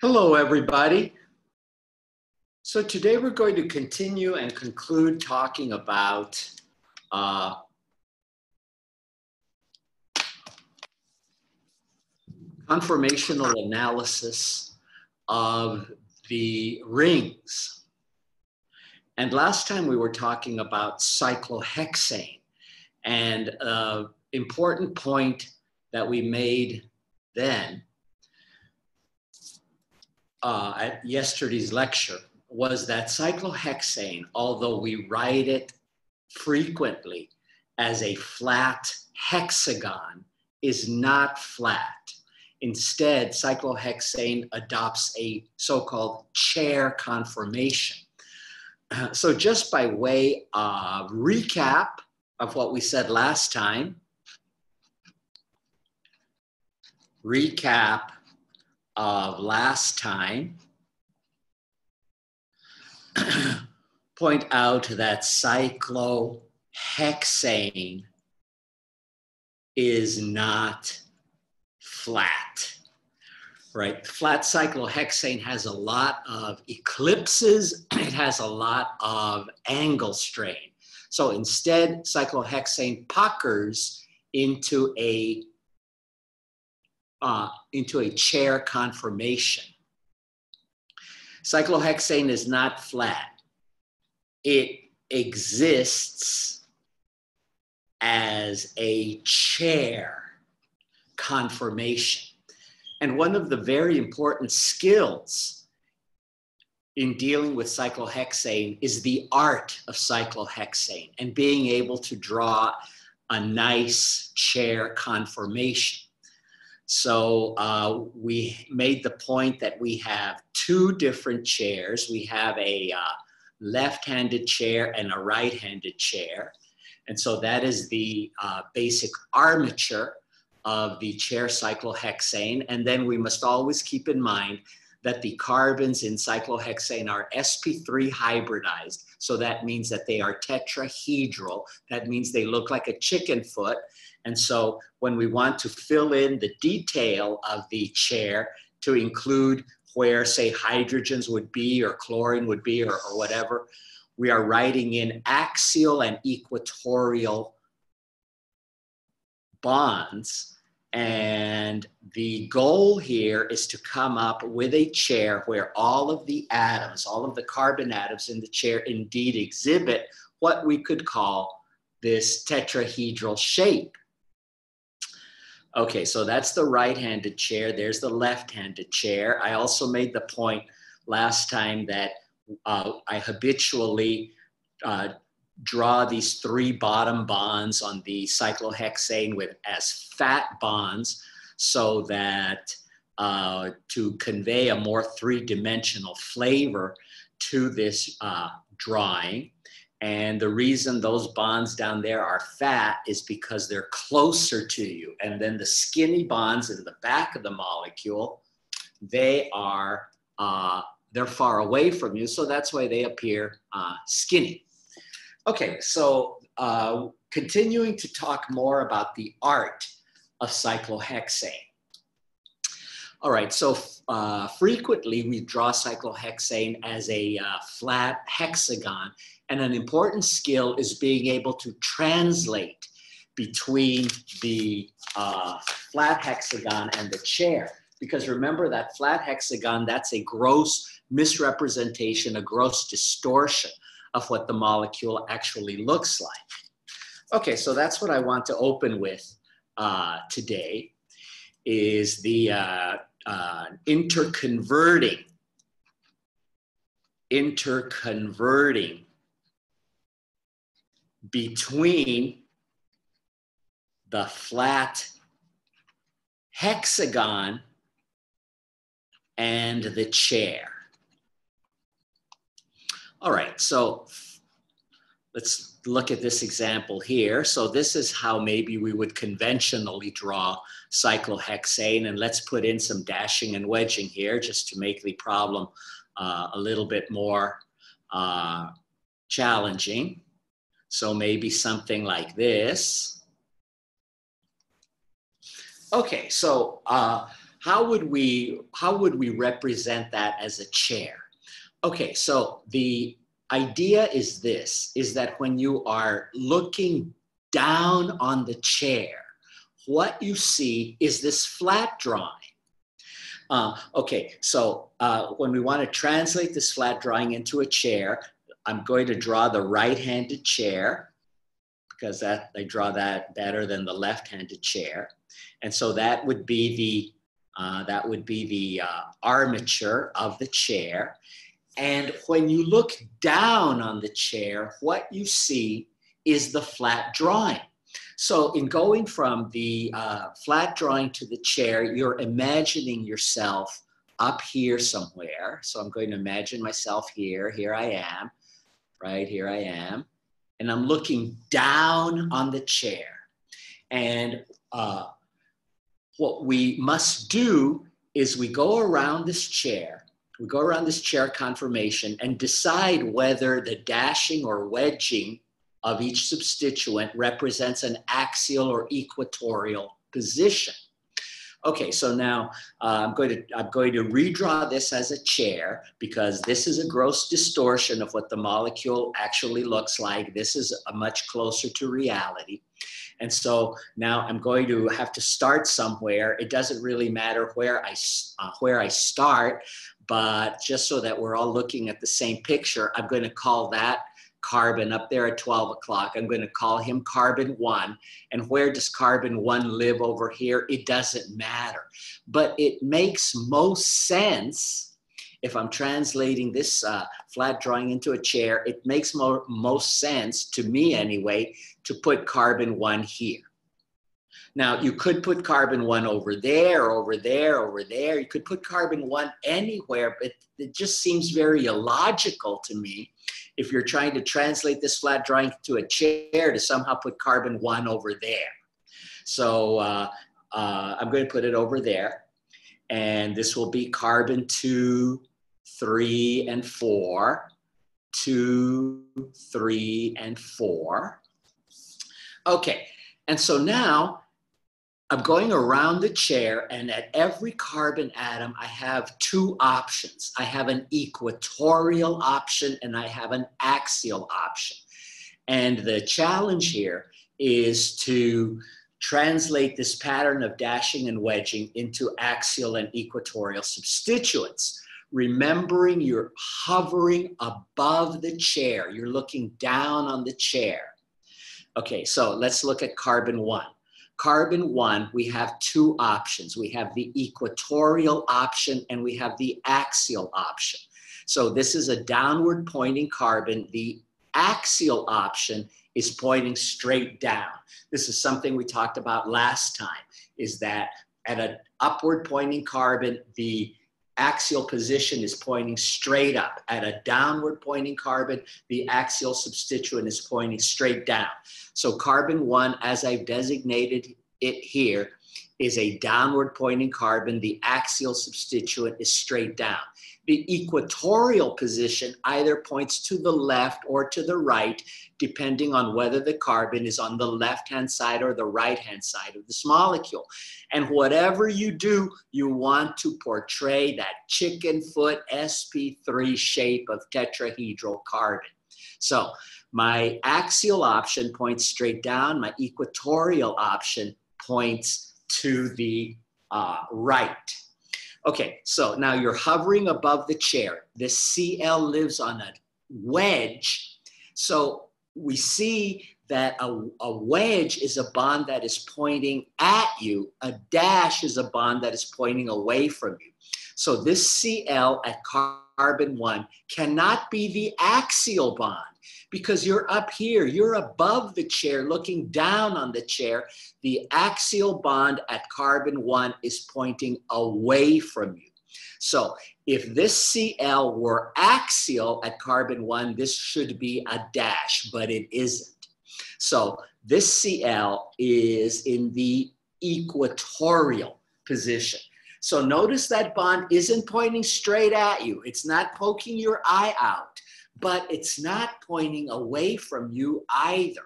Hello, everybody. So today we're going to continue and conclude talking about conformational analysis of the rings. And last time we were talking about cyclohexane, and an important point that we made then at yesterday's lecture was that cyclohexane, although we write it frequently as a flat hexagon, is not flat. Instead, cyclohexane adopts a so-called chair conformation. So just by way of recap of what we said last time, point out that cyclohexane is not flat, right? Flat cyclohexane has a lot of ellipses. It has a lot of angle strain. So instead, cyclohexane puckers into a chair conformation. Cyclohexane is not flat. It exists as a chair conformation. And one of the very important skills in dealing with cyclohexane is the art of cyclohexane and being able to draw a nice chair conformation. So we made the point that we have two different chairs. We have a left-handed chair and a right-handed chair. And so that is the basic armature of the chair cyclohexane. And then we must always keep in mind that the carbons in cyclohexane are sp3 hybridized. So that means that they are tetrahedral. That means they look like a chicken foot. And so when we want to fill in the detail of the chair to include where, say, hydrogens would be or chlorine would be or whatever, we are writing in axial and equatorial bonds. And the goal here is to come up with a chair where all of the atoms, all of the carbon atoms in the chair indeed exhibit what we could call this tetrahedral shape. Okay, so that's the right-handed chair. There's the left-handed chair. I also made the point last time that I habitually draw these three bottom bonds on the cyclohexane as fat bonds so that to convey a more three-dimensional flavor to this drawing. And the reason those bonds down there are fat is because they're closer to you. And then the skinny bonds in the back of the molecule, they're far away from you. So that's why they appear skinny. Okay, so continuing to talk more about the art of cyclohexane. All right, so frequently we draw cyclohexane as a flat hexagon. And an important skill is being able to translate between the flat hexagon and the chair. Because remember that flat hexagon, that's a gross misrepresentation, a gross distortion of what the molecule actually looks like. Okay, so that's what I want to open with today, is the interconverting between the flat hexagon and the chair. All right, so let's look at this example here. So this is how maybe we would conventionally draw cyclohexane, and let's put in some dashing and wedging here just to make the problem a little bit more challenging. So maybe something like this. Okay, so how would we represent that as a chair? Okay, so the idea is this, is that when you are looking down on the chair, what you see is this flat drawing. Okay, so when we want to translate this flat drawing into a chair, I'm going to draw the right-handed chair because I draw that better than the left-handed chair. And so that would be the armature of the chair. And when you look down on the chair, what you see is the flat drawing. So in going from the flat drawing to the chair, you're imagining yourself up here somewhere. So I'm going to imagine myself here. Here I am, right? Here I am. And I'm looking down on the chair. And what we must do is we go around this chair. We go around this chair conformation and decide whether the dashing or wedging of each substituent represents an axial or equatorial position. Okay, so now I'm going to redraw this as a chair because this is a gross distortion of what the molecule actually looks like. This is a much closer to reality. And so now I'm going to have to start somewhere. It doesn't really matter where I start, but just so that we're all looking at the same picture, I'm going to call that carbon up there at 12 o'clock. I'm going to call him carbon 1. And where does carbon 1 live over here? It doesn't matter. But it makes most sense, if I'm translating this flat drawing into a chair, it makes most sense, to me anyway, to put carbon 1 here. Now, you could put carbon 1 over there, over there, over there. You could put carbon 1 anywhere, but it just seems very illogical to me if you're trying to translate this flat drawing to a chair to somehow put carbon 1 over there. So I'm going to put it over there. And this will be carbon 2, 3, and 4. 2, 3, and 4. Okay, and so now I'm going around the chair, and at every carbon atom, I have 2 options. I have an equatorial option and I have an axial option. And the challenge here is to translate this pattern of dashing and wedging into axial and equatorial substituents. Remembering you're hovering above the chair. You're looking down on the chair. Okay, so let's look at carbon 1. Carbon 1, we have 2 options. We have the equatorial option and we have the axial option. So this is a downward pointing carbon. The axial option is pointing straight down. This is something we talked about last time, is that at an upward pointing carbon, the axial position is pointing straight up. At a downward pointing carbon, the axial substituent is pointing straight down. So carbon 1, as I've designated it here, is a downward pointing carbon. The axial substituent is straight down. The equatorial position either points to the left or to the right, depending on whether the carbon is on the left-hand side or the right-hand side of this molecule. And whatever you do, you want to portray that chicken foot sp3 shape of tetrahedral carbon. So my axial option points straight down. My equatorial option points to the right. Okay, so now you're hovering above the chair. This Cl lives on a wedge. So we see that a wedge is a bond that is pointing at you. A dash is a bond that is pointing away from you. So this Cl at carbon 1 cannot be the axial bond because you're up here. You're above the chair, looking down on the chair. The axial bond at carbon 1 is pointing away from you. So if this Cl were axial at carbon 1, this should be a dash, but it isn't. So this Cl is in the equatorial position. So notice that bond isn't pointing straight at you. It's not poking your eye out, but it's not pointing away from you either,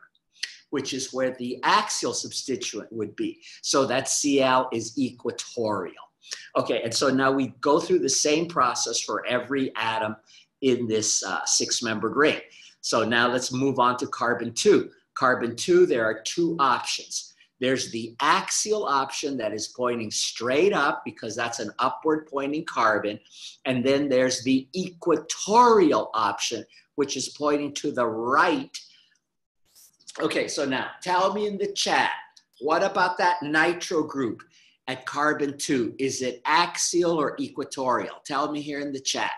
which is where the axial substituent would be. So that Cl is equatorial. Okay, and so now we go through the same process for every atom in this six-membered ring. So now let's move on to carbon-2. Carbon-2, there are two options. There's the axial option that is pointing straight up because that's an upward pointing carbon. And then there's the equatorial option, which is pointing to the right. Okay, so now tell me in the chat, what about that nitro group at carbon-2? Is it axial or equatorial? Tell me here in the chat.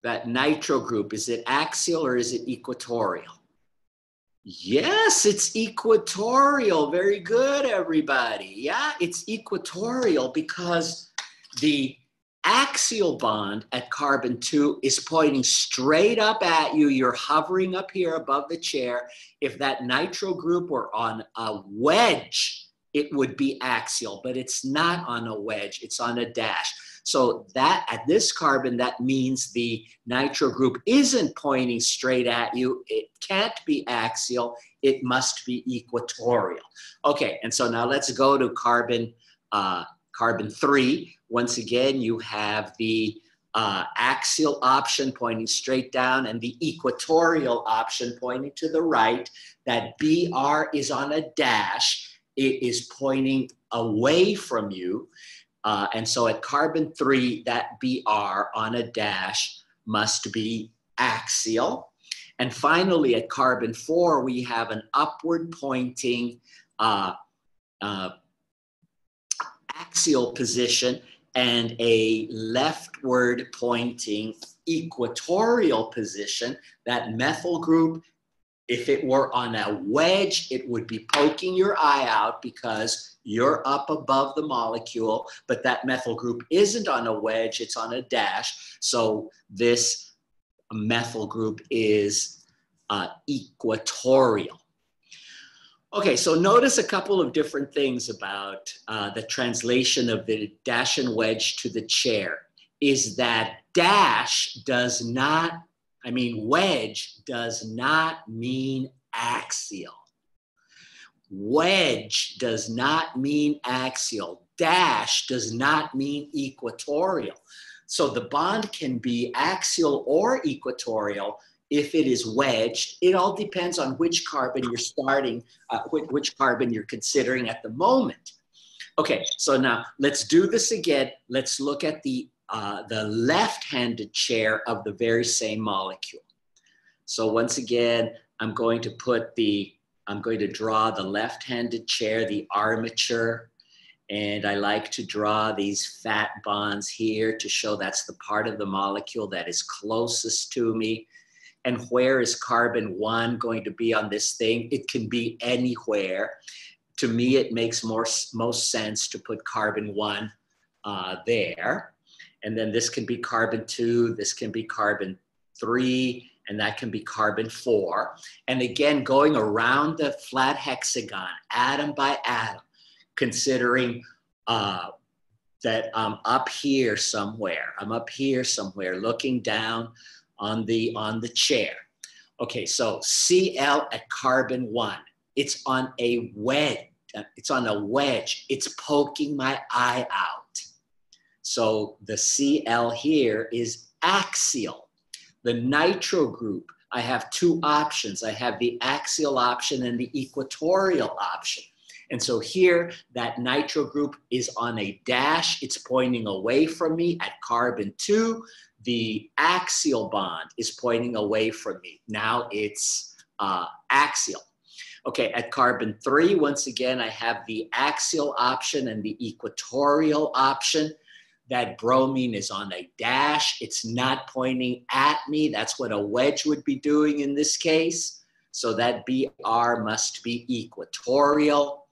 That nitro group, is it axial or is it equatorial? Yes, it's equatorial. Very good, everybody. Yeah, it's equatorial because the axial bond at carbon-2 is pointing straight up at you. You're hovering up here above the chair. If that nitro group were on a wedge, it would be axial, but it's not on a wedge. It's on a dash. So that at this carbon, that means the nitro group isn't pointing straight at you. It can't be axial. It must be equatorial. Okay, and so now let's go to carbon-3. Once again, you have the axial option pointing straight down and the equatorial option pointing to the right. That BR is on a dash. It is pointing away from you. And so at carbon-3, that BR on a dash must be axial. And finally, at carbon-4, we have an upward pointing axial position and a leftward pointing equatorial position. That methyl group, if it were on a wedge, it would be poking your eye out because you're up above the molecule, but that methyl group isn't on a wedge, it's on a dash. So this methyl group is equatorial. Okay, so notice a couple of different things about the translation of the dash and wedge to the chair. Is that dash does not, wedge does not mean axial. Wedge does not mean axial. Dash does not mean equatorial. So the bond can be axial or equatorial if it is wedged. It all depends on which carbon you're starting, which carbon you're considering at the moment. Okay, so now let's do this again. Let's look at the left-handed chair of the very same molecule. So once again, I'm going to draw the left-handed chair, the armature, and I like to draw these fat bonds here to show that's the part of the molecule that is closest to me. And where is carbon-1 going to be on this thing? It can be anywhere. To me, it makes most sense to put carbon-1 there. And then this can be carbon-2, this can be carbon-3, and that can be carbon-4. And again, going around the flat hexagon, atom by atom, considering that I'm up here somewhere. I'm up here somewhere looking down on the chair. Okay, so Cl at carbon-1, it's on a wedge. It's poking my eye out. So the Cl here is axial. The nitro group, I have two options. I have the axial option and the equatorial option. And so here, that nitro group is on a dash. It's pointing away from me at carbon-2. The axial bond is pointing away from me. Now it's axial. Okay, at carbon-3, once again, I have the axial option and the equatorial option. That bromine is on a dash. It's not pointing at me. That's what a wedge would be doing in this case. So that Br must be equatorial.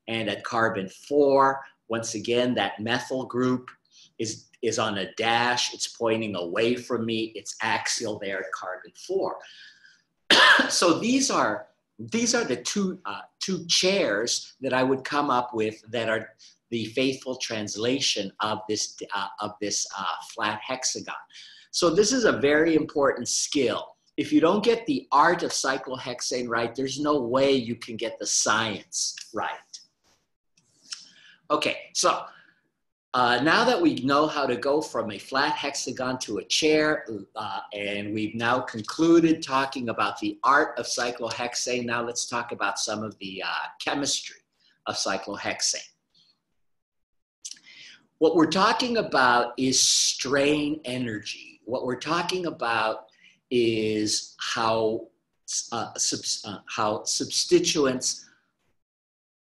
And at carbon-4, once again, that methyl group is on a dash. It's pointing away from me. It's axial there at carbon-4. So these are the two chairs that I would come up with that are the faithful translation of this flat hexagon. So this is a very important skill. If you don't get the art of cyclohexane right, there's no way you can get the science right. Okay, so now that we know how to go from a flat hexagon to a chair, and we've now concluded talking about the art of cyclohexane, now let's talk about some of the chemistry of cyclohexane. What we're talking about is strain energy. What we're talking about is how substituents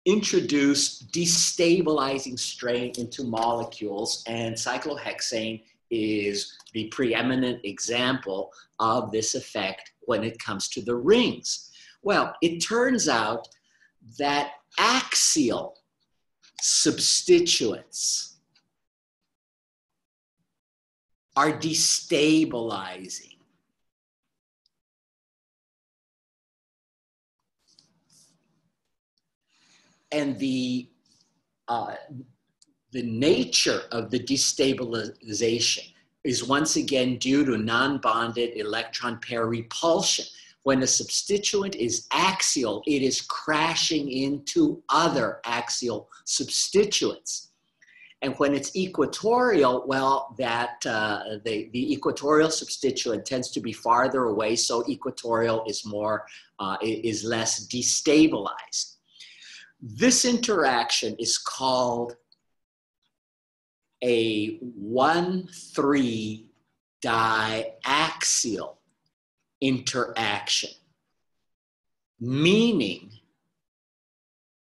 introduce destabilizing strain into molecules, and cyclohexane is the preeminent example of this effect when it comes to the rings. Well, it turns out that axial substituents are destabilizing. And the nature of the destabilization is once again due to non-bonded electron pair repulsion. When a substituent is axial, it is crashing into other axial substituents. And when it's equatorial, well, the equatorial substituent tends to be farther away, so equatorial is less destabilized. This interaction is called a 1,3 diaxial interaction, meaning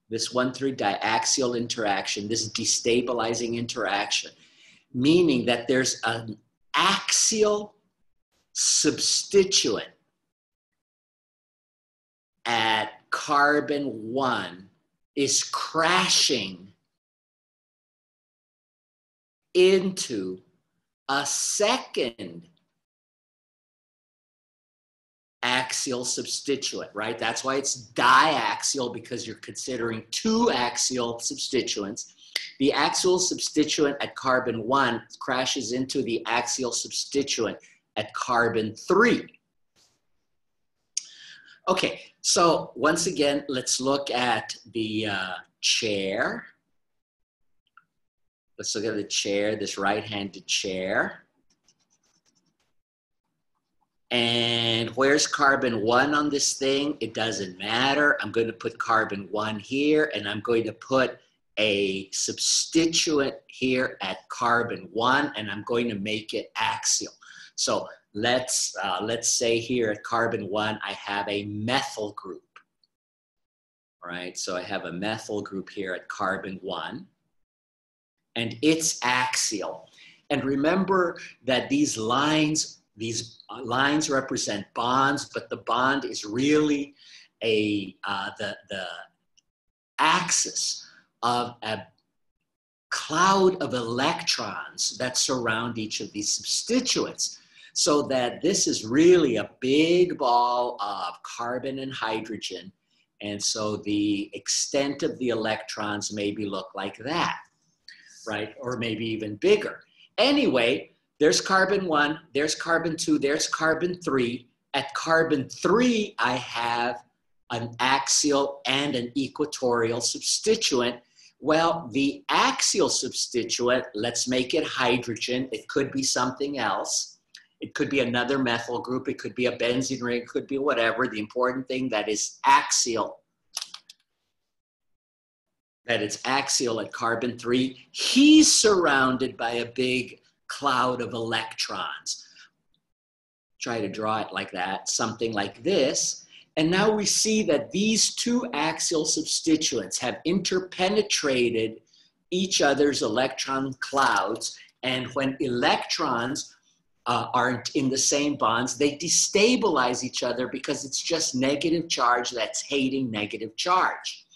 this 1,3 diaxial interaction, this destabilizing interaction, meaning that there's an axial substituent at carbon 1 is crashing into a second axial substituent, right? That's why it's diaxial, because you're considering two axial substituents. The axial substituent at carbon 1 crashes into the axial substituent at carbon 3. Okay, so once again, let's look at the chair. Let's look at the chair, this right-handed chair. And where's carbon 1 on this thing? It doesn't matter. I'm going to put carbon 1 here, and I'm going to put a substituent here at carbon 1, and I'm going to make it axial. So let's say here at carbon 1, I have a methyl group. All right, so I have a methyl group here at carbon 1, and it's axial. And remember that these lines represent bonds, but the bond is really the axis of a cloud of electrons that surround each of these substituents. So that this is really a big ball of carbon and hydrogen. And so the extent of the electrons maybe look like that, right? Or maybe even bigger. Anyway, there's carbon 1, there's carbon 2, there's carbon 3. At carbon 3, I have an axial and an equatorial substituent. Well, the axial substituent, let's make it hydrogen. It could be something else. It could be another methyl group. It could be a benzene ring. It could be whatever. The important thing that is axial, that it's axial at carbon 3. He's surrounded by a big cloud of electrons. Try to draw it like that, something like this. And now we see that these two axial substituents have interpenetrated each other's electron clouds. And when electrons aren't in the same bonds, they destabilize each other because it's just negative charge that's hating negative charge.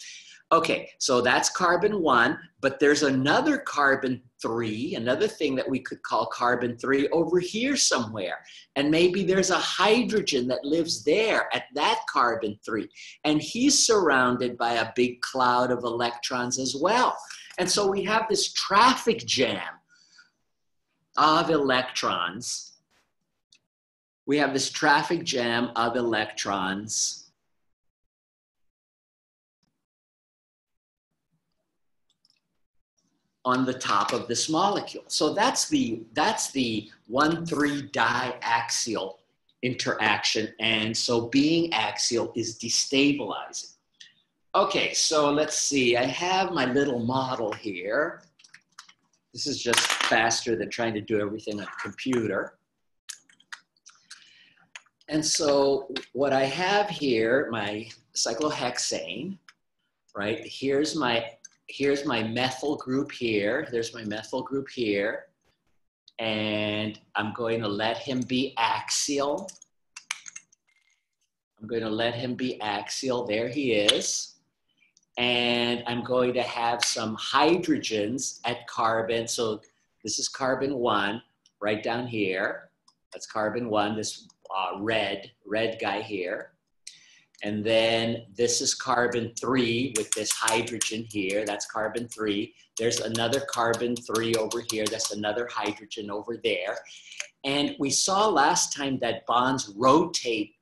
Okay, so that's carbon 1, but there's another carbon 3, another thing that we could call carbon 3 over here somewhere. And maybe there's a hydrogen that lives there at that carbon 3. And he's surrounded by a big cloud of electrons as well. And so we have this traffic jam of electrons. We have this traffic jam of electrons. on the top of this molecule. So that's the 1,3 diaxial interaction. And so being axial is destabilizing. Okay, so let's see. I have my little model here. This is just faster than trying to do everything on a computer. And so what I have here, my cyclohexane, right? Here's my methyl group here. There's my methyl group here. And I'm going to let him be axial. I'm going to let him be axial. There he is. And I'm going to have some hydrogens at carbon. So this is carbon 1 right down here. That's carbon 1, this red guy here. And then this is carbon 3 with this hydrogen here. That's carbon 3. There's another carbon 3 over here. That's another hydrogen over there. And we saw last time that bonds rotate,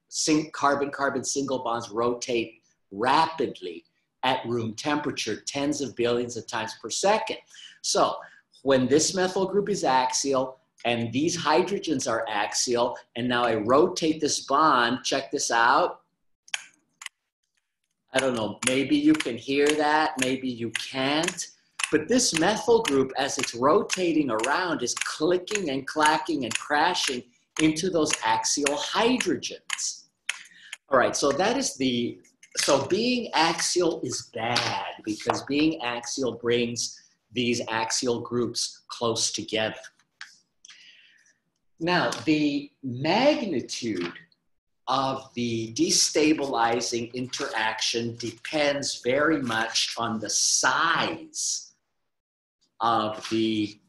carbon-carbon single bonds rotate rapidly at room temperature, tens of billions of times per second. So when this methyl group is axial and these hydrogens are axial, and now I rotate this bond, check this out. I don't know, maybe you can hear that, maybe you can't. But this methyl group, as it's rotating around, is clicking and clacking and crashing into those axial hydrogens. All right, so that is so being axial is bad because being axial brings these axial groups close together. Now, the magnitude of the destabilizing interaction depends very much on the size of the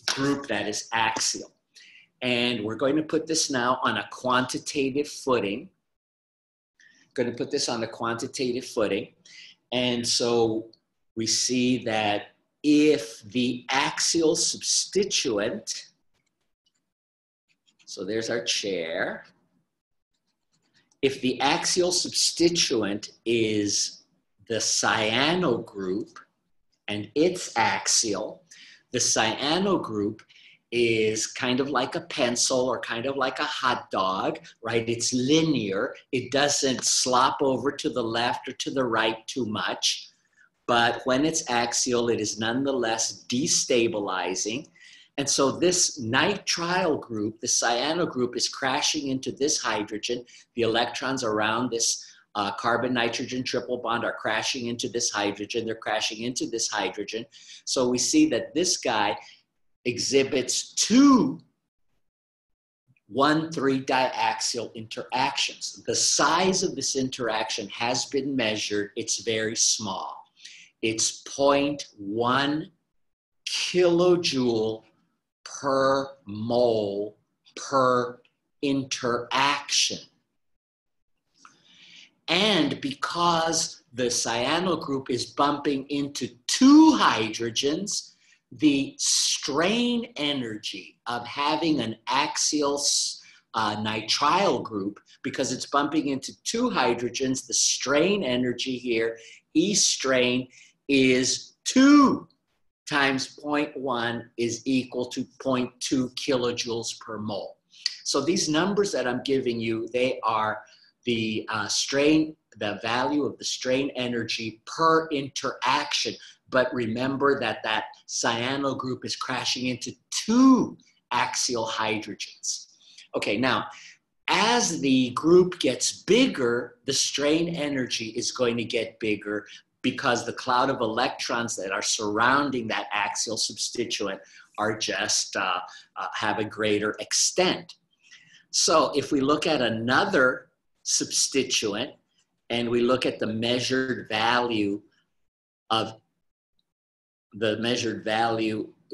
group that is axial. And we're going to put this now on a quantitative footing. Going to put this on a quantitative footing. And so we see that if the axial substituent, so there's our chair, if the axial substituent is the cyano group and it's axial, the cyano group is kind of like a pencil or kind of like a hot dog, right? It's linear. It doesn't slop over to the left or to the right too much. But when it's axial, it is nonetheless destabilizing. And so this nitrile group, the cyano group, is crashing into this hydrogen. The electrons around this carbon-nitrogen triple bond are crashing into this hydrogen. They're crashing into this hydrogen. So we see that this guy exhibits two 1,3 diaxial interactions. The size of this interaction has been measured. It's very small. It's 0.1 kilojoule per mole per interaction. And because the cyano group is bumping into two hydrogens, the strain energy of having an axial nitrile group, because it's bumping into two hydrogens, the strain energy here, E strain, is 2 times 0.1 is equal to 0.2 kilojoules per mole. So these numbers that I'm giving you, they are the the value of the strain energy per interaction. But remember that that cyano group is crashing into two axial hydrogens. Okay, now, as the group gets bigger, the strain energy is going to get bigger because the cloud of electrons that are surrounding that axial substituent are just have a greater extent. So if we look at another substituent and we look at the measured value of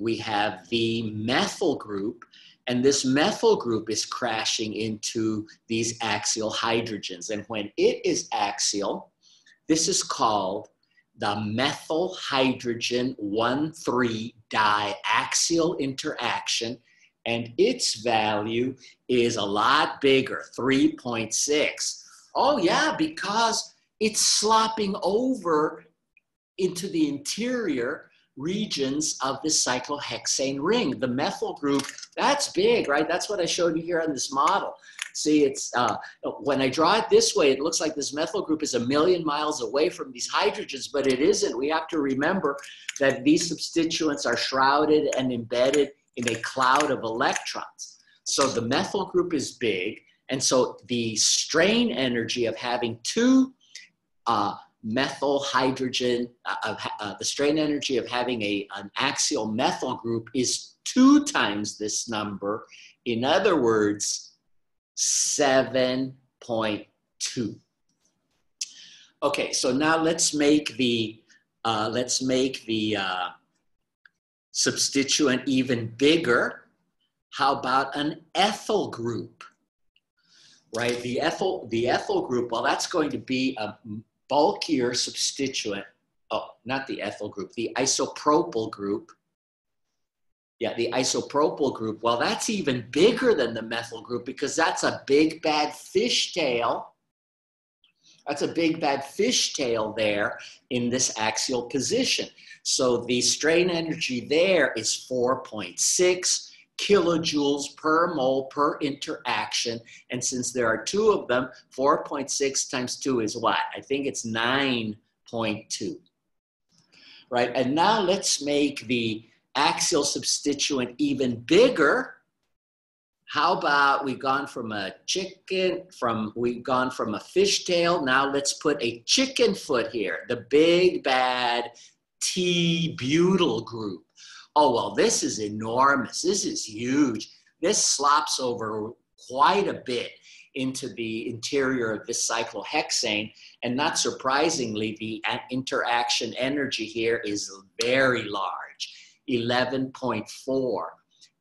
we have the methyl group, and this methyl group is crashing into these axial hydrogens. And when it is axial, this is called the methyl hydrogen 1,3 diaxial interaction, and its value is a lot bigger, 3.6. Oh yeah, because it's slopping over into the interior. regions of the cyclohexane ring. The methyl group, that's big, right? That's what I showed you here on this model. See, it's when I draw it this way, it looks like this methyl group is 1,000,000 miles away from these hydrogens, but it isn't. We have to remember that these substituents are shrouded and embedded in a cloud of electrons. So the methyl group is big, and so the strain energy of having two methyl hydrogen, the strain energy of having an axial methyl group is 2 times this number. In other words, 7.2. Okay, so now let's make the substituent even bigger. How about an ethyl group? Right, the ethyl group, well, that's going to be a bulkier substituent. Oh, not the ethyl group, the isopropyl group. Yeah, the isopropyl group, well, that's even bigger than the methyl group because that's a big bad fishtail. That's a big bad fishtail there in this axial position. So the strain energy there is 4.6 kilojoules per mole per interaction. And since there are 2 of them, 4.6 times 2 is what? I think it's 9.2. Right, and now let's make the axial substituent even bigger. How about we've gone from a fishtail, now let's put a chicken foot here, the big bad T-butyl group. Oh, well, this is enormous, this is huge. This slops over quite a bit into the interior of this cyclohexane, and not surprisingly, the interaction energy here is very large. 11.4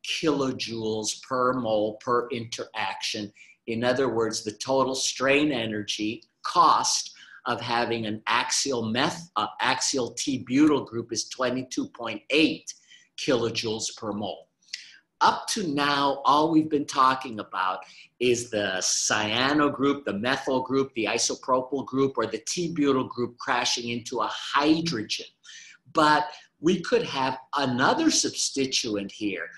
kilojoules per mole per interaction. In other words, the total strain energy cost of having an axial T-butyl group is 22.8 kilojoules per mole. Up to now, all we've been talking about is the cyano group, the methyl group, the isopropyl group, or the T-butyl group crashing into a hydrogen. But we could have another substituent here,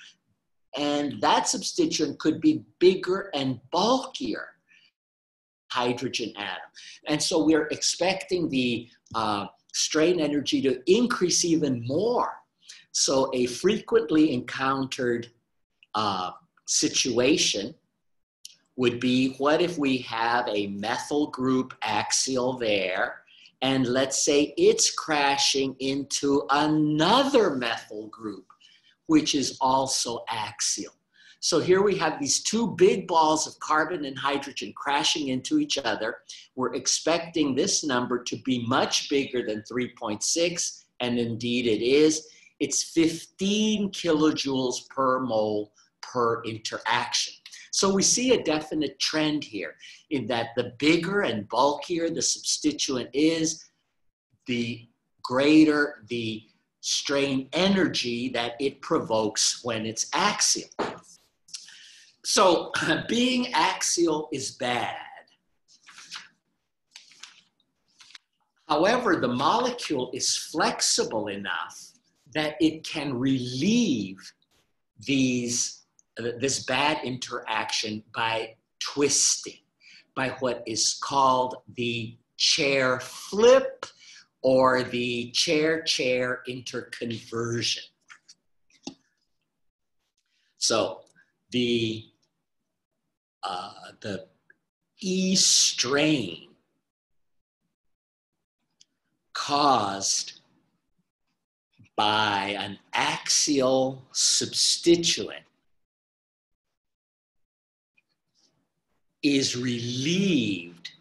and that substituent could be bigger and bulkier hydrogen atom. And so we're expecting the strain energy to increase even more. So a frequently encountered situation would be, what if we have a methyl group axial there, and let's say it's crashing into another methyl group, which is also axial. So here we have these 2 big balls of carbon and hydrogen crashing into each other. We're expecting this number to be much bigger than 3.6, and indeed it is. It's 15 kilojoules per mole per interaction. So we see a definite trend here in that the bigger and bulkier the substituent is, the greater the strain energy that it provokes when it's axial. So being axial is bad. However, the molecule is flexible enough that it can relieve this bad interaction by twisting, by what is called the chair flip or the chair-chair interconversion. So the E strain caused by an axial substituent is relieved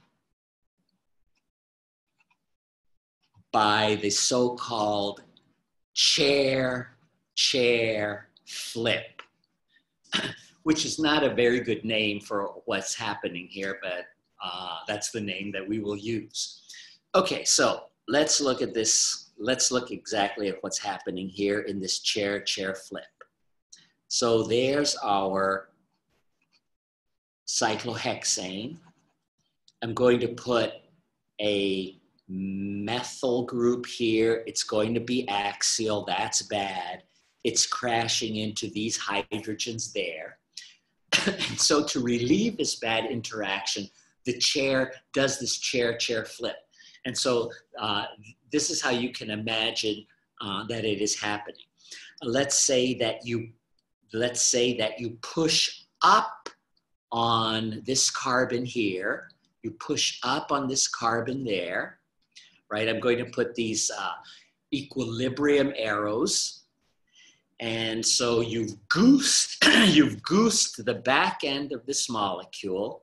by the so-called chair-chair flip, which is not a very good name for what's happening here, but that's the name that we will use. Okay, so let's look at this. Let's look exactly at what's happening here in this chair-chair flip. So there's our cyclohexane. I'm going to put a methyl group here. It's going to be axial. That's bad. It's crashing into these hydrogens there. And so to relieve this bad interaction, the chair does this chair-chair flip. And so this is how you can imagine that it is happening. Let's say that you push up on this carbon here. You push up on this carbon there, right? I'm going to put these equilibrium arrows. And so you've goosed the back end of this molecule.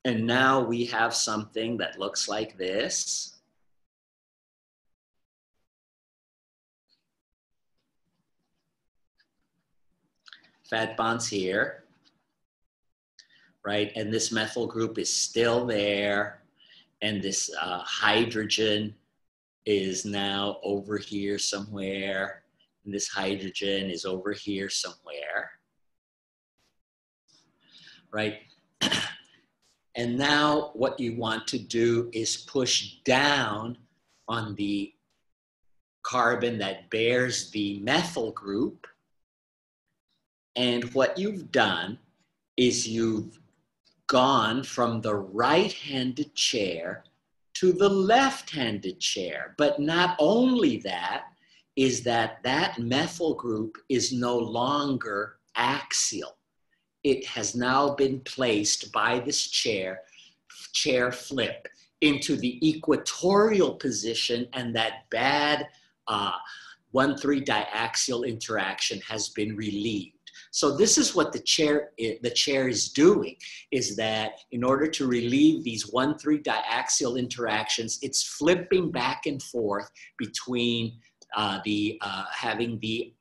And now we have something that looks like this. Fat bonds here, right? And this methyl group is still there. And this hydrogen is now over here somewhere. And this hydrogen is over here somewhere, right? And now what you want to do is push down on the carbon that bears the methyl group. And what you've done is you've gone from the right-handed chair to the left-handed chair. But not only that, is that methyl group is no longer axial. It has now been placed by this chair flip into the equatorial position, and that bad 1,3 diaxial interaction has been relieved. So this is what the chair is doing, is that in order to relieve these 1,3 diaxial interactions, it's flipping back and forth between having the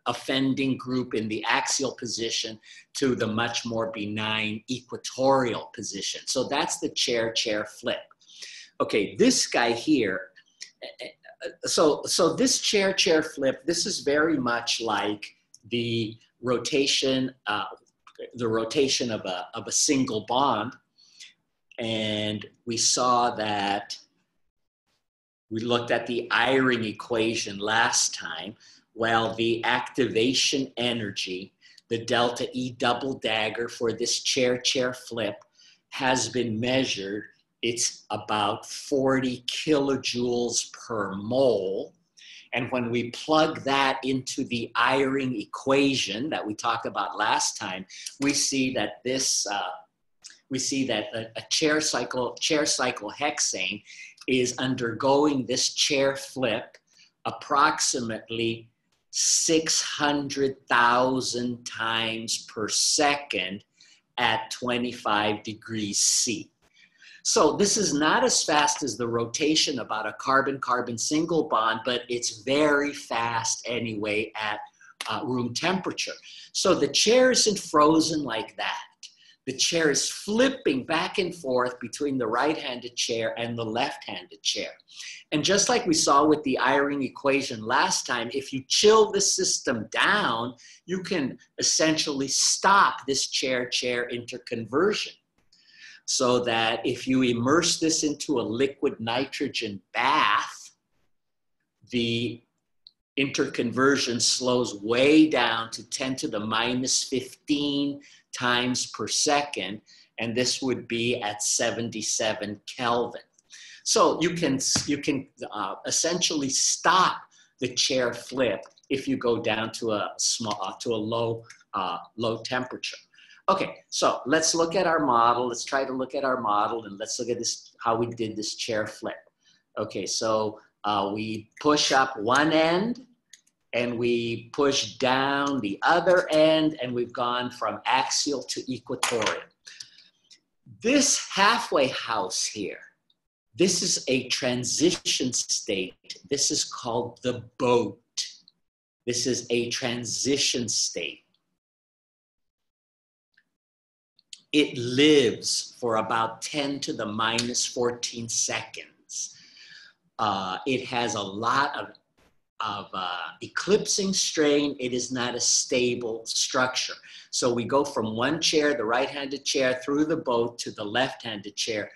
offending group in the axial position to the much more benign equatorial position. So that's the chair-chair flip. Okay, this guy here, so this chair-chair flip, this is very much like the rotation of a single bond. And we saw that we looked at the Eyring equation last time. Well, the activation energy, the delta E double dagger for this chair-chair flip has been measured. It's about 40 kilojoules per mole. And when we plug that into the Eyring equation that we talked about last time, we see that this, a chair cycle hexane is undergoing this chair flip approximately 600,000 times per second at 25 degrees C. So this is not as fast as the rotation about a carbon-carbon single bond, but it's very fast anyway at room temperature. So the chair isn't frozen like that. The chair is flipping back and forth between the right-handed chair and the left-handed chair. And just like we saw with the Eyring equation last time, if you chill the system down, you can essentially stop this chair-chair interconversion. So that if you immerse this into a liquid nitrogen bath, the interconversion slows way down to 10 to the minus 15 times per second, and this would be at 77 Kelvin. So you can essentially stop the chair flip if you go down to a low temperature. Okay, so let's look at our model. Let's try to look at our model, and let's look at this, how we did this chair flip. Okay, so we push up one end, and we push down the other end, and we've gone from axial to equatorial. This halfway house here, this is a transition state. This is called the boat. This is a transition state. It lives for about 10 to the minus 14 seconds. It has a lot of eclipsing strain. It is not a stable structure. So we go from one chair, the right-handed chair, through the boat to the left-handed chair.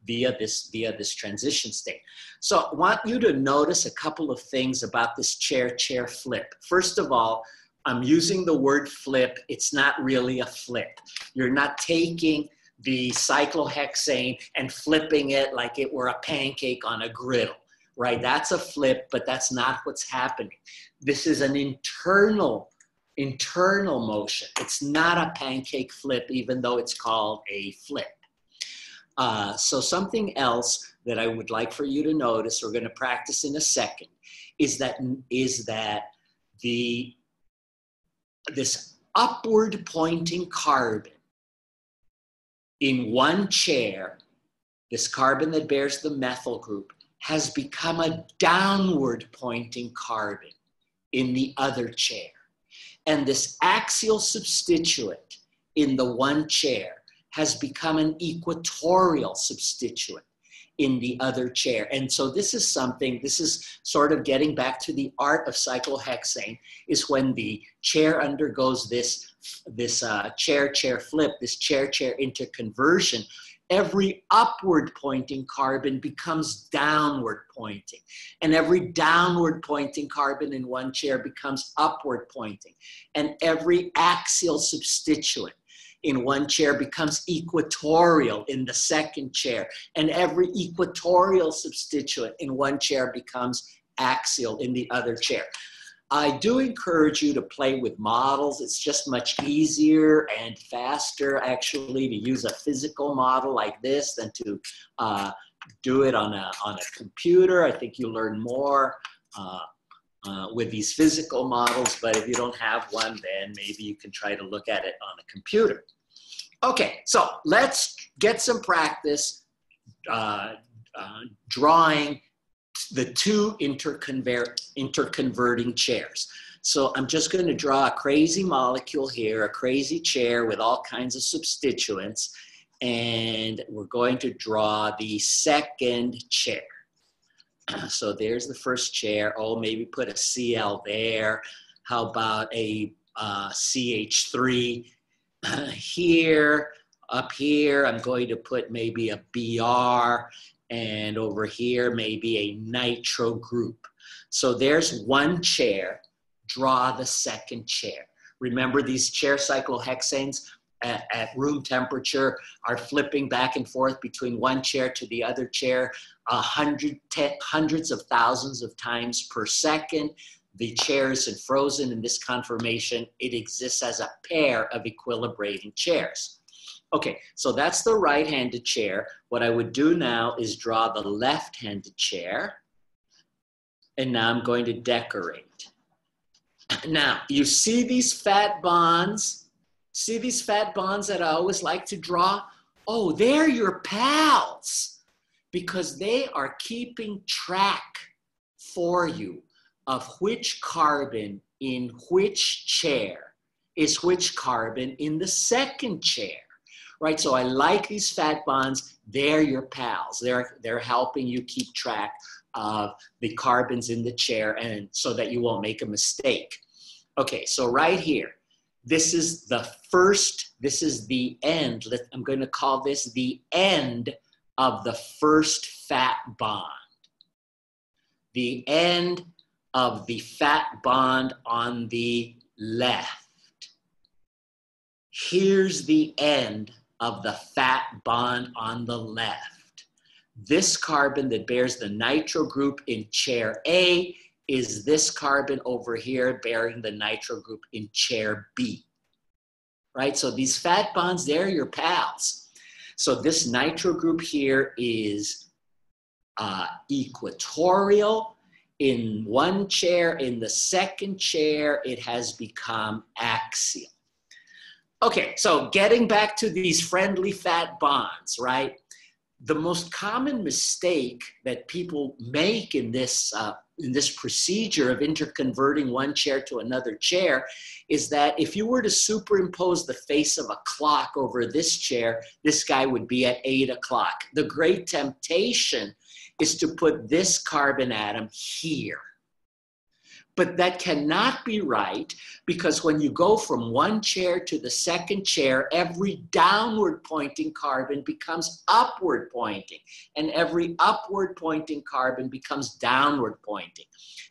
via this transition state. So I want you to notice a couple of things about this chair-chair flip. First of all, I'm using the word flip. It's not really a flip. You're not taking the cyclohexane and flipping it like it were a pancake on a griddle, right? That's a flip, but that's not what's happening. This is an internal motion. It's not a pancake flip, even though it's called a flip. So something else that I would like for you to notice, we're going to practice in a second, is that this upward pointing carbon in one chair, this carbon that bears the methyl group, has become a downward pointing carbon in the other chair. And this axial substituent in the one chair has become an equatorial substituent in the other chair. And so this is sort of getting back to the art of cyclohexane, is when the chair undergoes this chair-chair flip, this chair-chair interconversion, every upward pointing carbon becomes downward pointing. And every downward pointing carbon in one chair becomes upward pointing. And every axial substituent in one chair becomes equatorial in the second chair. And every equatorial substituent in one chair becomes axial in the other chair. I do encourage you to play with models. It's just much easier and faster, actually, to use a physical model like this than to do it on a computer. I think you learn more with these physical models, but if you don't have one, then maybe you can try to look at it on a computer. Okay, so let's get some practice drawing the two interconverting chairs. So I'm just going to draw a crazy molecule here, a crazy chair with all kinds of substituents, and we're going to draw the second chair. So there's the first chair. Oh, maybe put a Cl there. How about a CH3 here? Up here, I'm going to put maybe a Br, and over here, maybe a nitro group. So there's one chair. Draw the second chair. Remember, these chair cyclohexanes at room temperature are flipping back and forth between one chair to the other chair hundreds of thousands of times per second. The chair isn't frozen in this conformation. It exists as a pair of equilibrating chairs. Okay, so that's the right-handed chair. What I would do now is draw the left-handed chair. And now I'm going to decorate. Now, you see these fat bonds? See these fat bonds that I always like to draw? Oh, they're your pals, because they are keeping track for you of which carbon in which chair is which carbon in the second chair, right? So I like these fat bonds. They're your pals. They're helping you keep track of the carbons in the chair, and so that you won't make a mistake. Okay, so right here, this is the end. I'm going to call this the end of the first fat bond. The end of the fat bond on the left. Here's the end of the fat bond on the left. This carbon that bears the nitro group in chair A is this carbon over here bearing the nitro group in chair B, right? So these fat bonds, they're your pals. So this nitro group here is equatorial in one chair. In the second chair, it has become axial. Okay, so getting back to these friendly fat bonds, right? The most common mistake that people make in this procedure of interconverting one chair to another chair is that if you were to superimpose the face of a clock over this chair, this guy would be at 8 o'clock. The great temptation is to put this carbon atom here. But that cannot be right because when you go from one chair to the second chair, every downward pointing carbon becomes upward pointing, and every upward pointing carbon becomes downward pointing.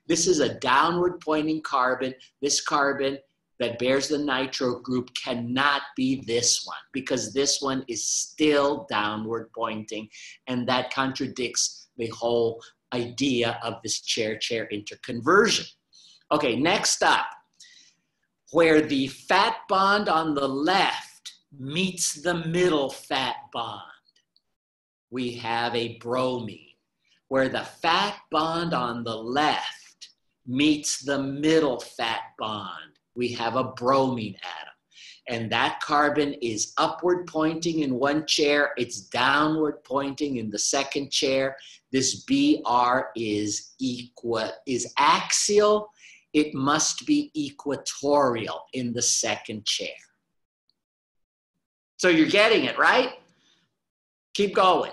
This is a downward pointing carbon. This carbon that bears the nitro group cannot be this one because this one is still downward pointing, and that contradicts the whole idea of this chair-chair interconversion. Okay, next up, where the fat bond on the left meets the middle fat bond, we have a bromine. Where the fat bond on the left meets the middle fat bond, we have a bromine atom. And that carbon is upward pointing in one chair, it's downward pointing in the second chair. This Br is axial. It must be equatorial in the second chair. So you're getting it, right? Keep going.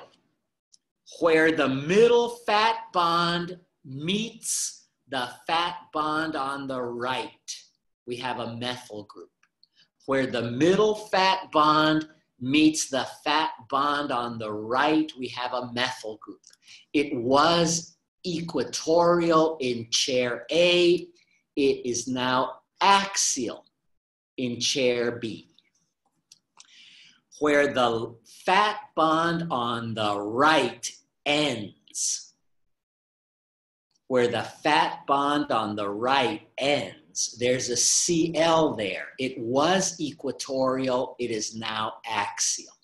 Where the middle fat bond meets the fat bond on the right, we have a methyl group. Where the middle fat bond meets the fat bond on the right, we have a methyl group. It was equatorial in chair A. It is now axial in chair B. Where the fat bond on the right ends, where the fat bond on the right ends, there's a Cl there. It was equatorial, it is now axial.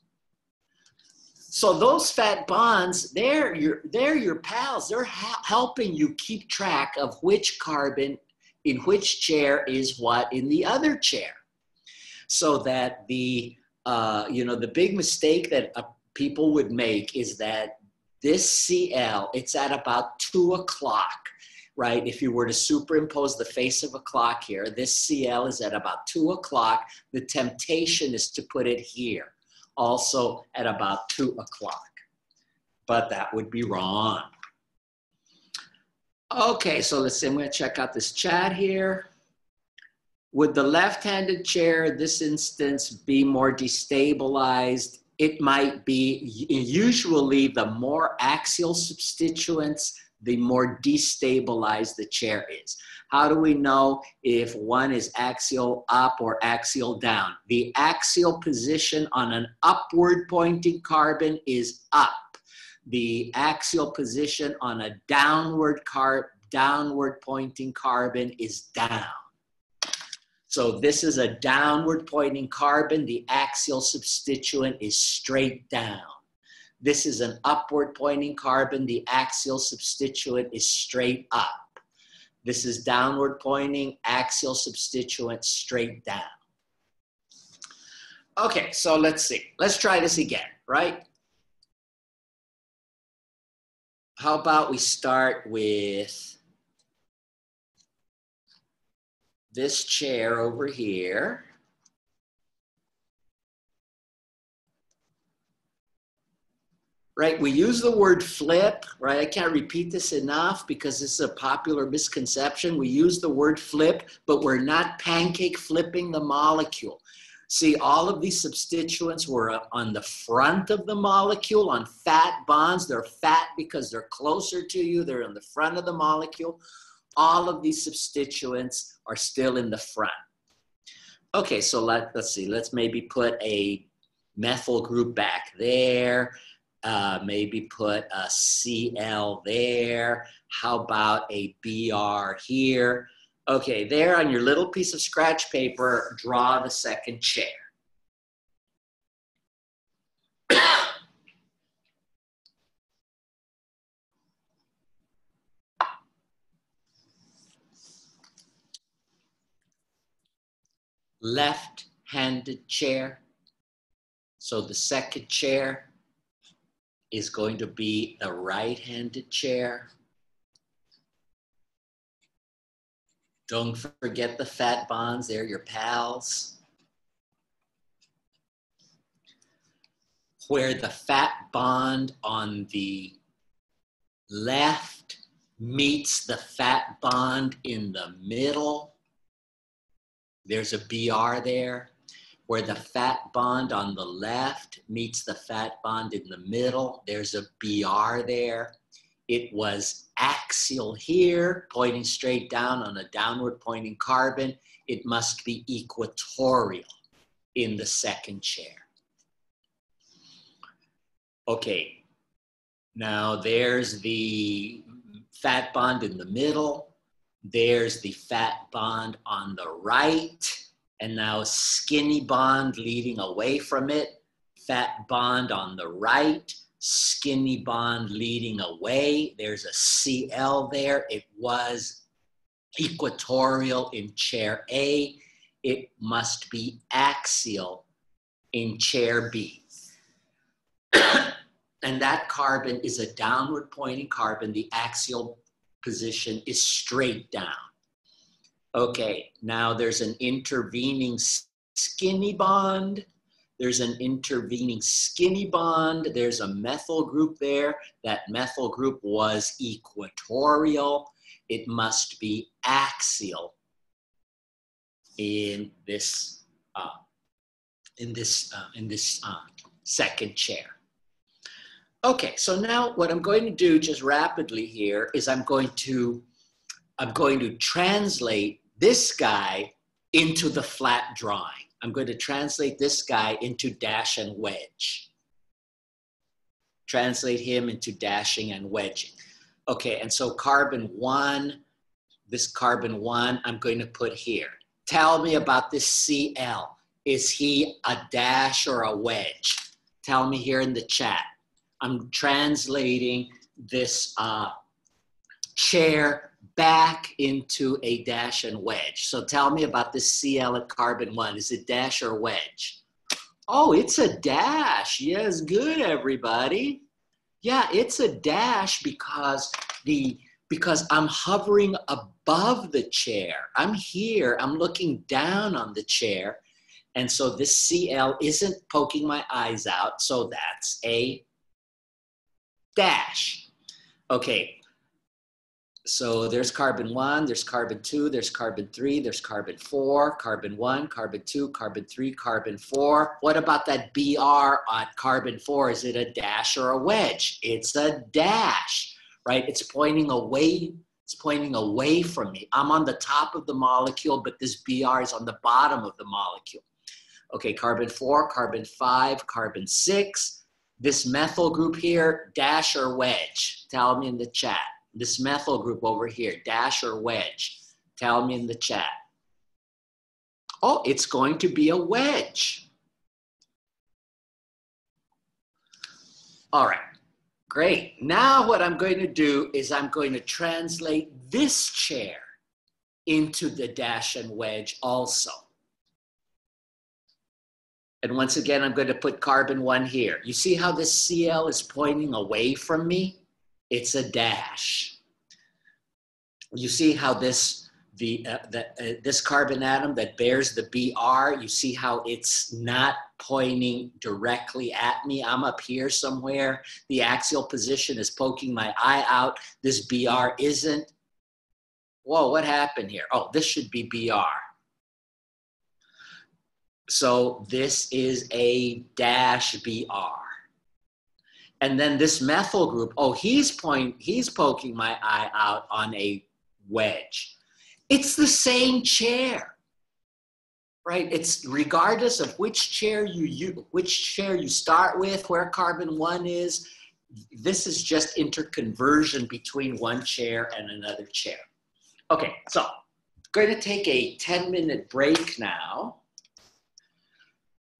So those fat bonds, they're your pals. They're helping you keep track of which carbon in which chair is what in the other chair. So that the big mistake that people would make is that this Cl, it's at about 2 o'clock, right? If you were to superimpose the face of a clock here, this Cl is at about 2 o'clock. The temptation is to put it here, also at about 2 o'clock. But that would be wrong. Okay, so let's see, I'm going to check out this chat here. Would the left-handed chair, in this instance, be more destabilized? It might be. Usually, the more axial substituents, the more destabilized the chair is. How do we know if one is axial up or axial down? The axial position on an upward pointing carbon is up. The axial position on a downward pointing carbon is down. So this is a downward pointing carbon. The axial substituent is straight down. This is an upward pointing carbon. The axial substituent is straight up. This is downward pointing, axial substituent straight down. Okay, so let's see. Let's try this again, right? How about we start with this chair over here. Right, we use the word flip, right? I can't repeat this enough because this is a popular misconception. We use the word flip, but we're not pancake flipping the molecule. See, all of these substituents were on the front of the molecule, on fat bonds. They're fat because they're closer to you. They're on the front of the molecule. All of these substituents are still in the front. Okay, so let's see. Let's maybe put a methyl group back there. Maybe put a Cl there. How about a Br here? Okay, there on your little piece of scratch paper, draw the second chair. Left-handed chair. So the second chair is going to be the right-handed chair. Don't forget the fat bonds, they're your pals. Where the fat bond on the left meets the fat bond in the middle. There's a BR there. Where the fat bond on the left meets the fat bond in the middle, there's a BR there. It was axial here, pointing straight down on a downward pointing carbon. It must be equatorial in the second chair. Okay, now there's the fat bond in the middle. There's the fat bond on the right. And now skinny bond leading away from it, fat bond on the right, skinny bond leading away. There's a CL there. It was equatorial in chair A. It must be axial in chair B. And that carbon is a downward pointing carbon. The axial position is straight down. Okay, now there's an intervening skinny bond. There's an intervening skinny bond. There's a methyl group there. That methyl group was equatorial. It must be axial in this second chair. Okay, so now what I'm going to do just rapidly here is I'm going to translate this guy into the flat drawing. I'm going to translate this guy into dash and wedge. Translate him into dashing and wedging. Okay, and so carbon 1, this carbon 1, I'm going to put here. Tell me about this CL. Is he a dash or a wedge? Tell me here in the chat. I'm translating this chair back into a dash and wedge. So tell me about this CL at carbon 1. Is it dash or wedge? Oh, it's a dash. Yes, good, everybody. Yeah, it's a dash because I'm hovering above the chair. I'm here, I'm looking down on the chair. And so this CL isn't poking my eyes out. So that's a dash. Okay. So there's carbon 1, there's carbon 2, there's carbon 3, there's carbon 4, carbon 1, carbon 2, carbon 3, carbon 4. What about that BR on carbon 4? Is it a dash or a wedge? It's a dash, right? It's pointing away. It's pointing away from me. I'm on the top of the molecule, but this BR is on the bottom of the molecule. Okay, carbon 4, carbon 5, carbon 6. This methyl group here, dash or wedge? Tell me in the chat. This methyl group over here, dash or wedge? Tell me in the chat. Oh, it's going to be a wedge. All right, great. Now what I'm going to do is I'm going to translate this chair into the dash and wedge also. And once again, I'm going to put carbon 1 here. You see how this CL is pointing away from me? It's a dash. You see how this carbon atom that bears the BR, you see how it's not pointing directly at me. I'm up here somewhere. The axial position is poking my eye out. This BR isn't. Whoa, what happened here? Oh, this should be BR. So this is a dash BR. And then this methyl group, oh, he's poking my eye out on a wedge. It's the same chair, right? It's regardless of which chair you start with, where carbon 1 is. This is just interconversion between one chair and another chair. Okay, so I'm going to take a 10-minute break now.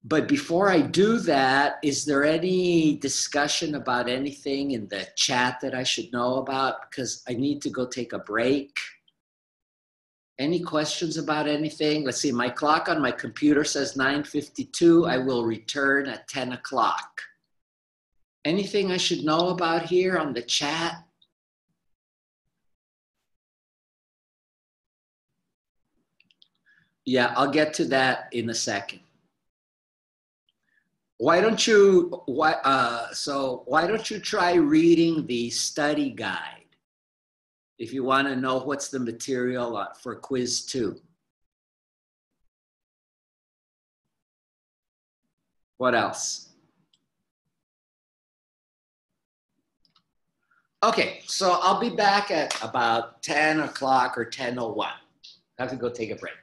But before I do that, is there any discussion about anything in the chat that I should know about? Because I need to go take a break. Any questions about anything? Let's see, my clock on my computer says 9:52. I will return at 10 o'clock. Anything I should know about here on the chat? Yeah, I'll get to that in a second. Why don't you try reading the study guide? if you want to know what's the material for quiz 2. What else? Okay, so I'll be back at about 10 o'clock or 10:01. I have to go take a break.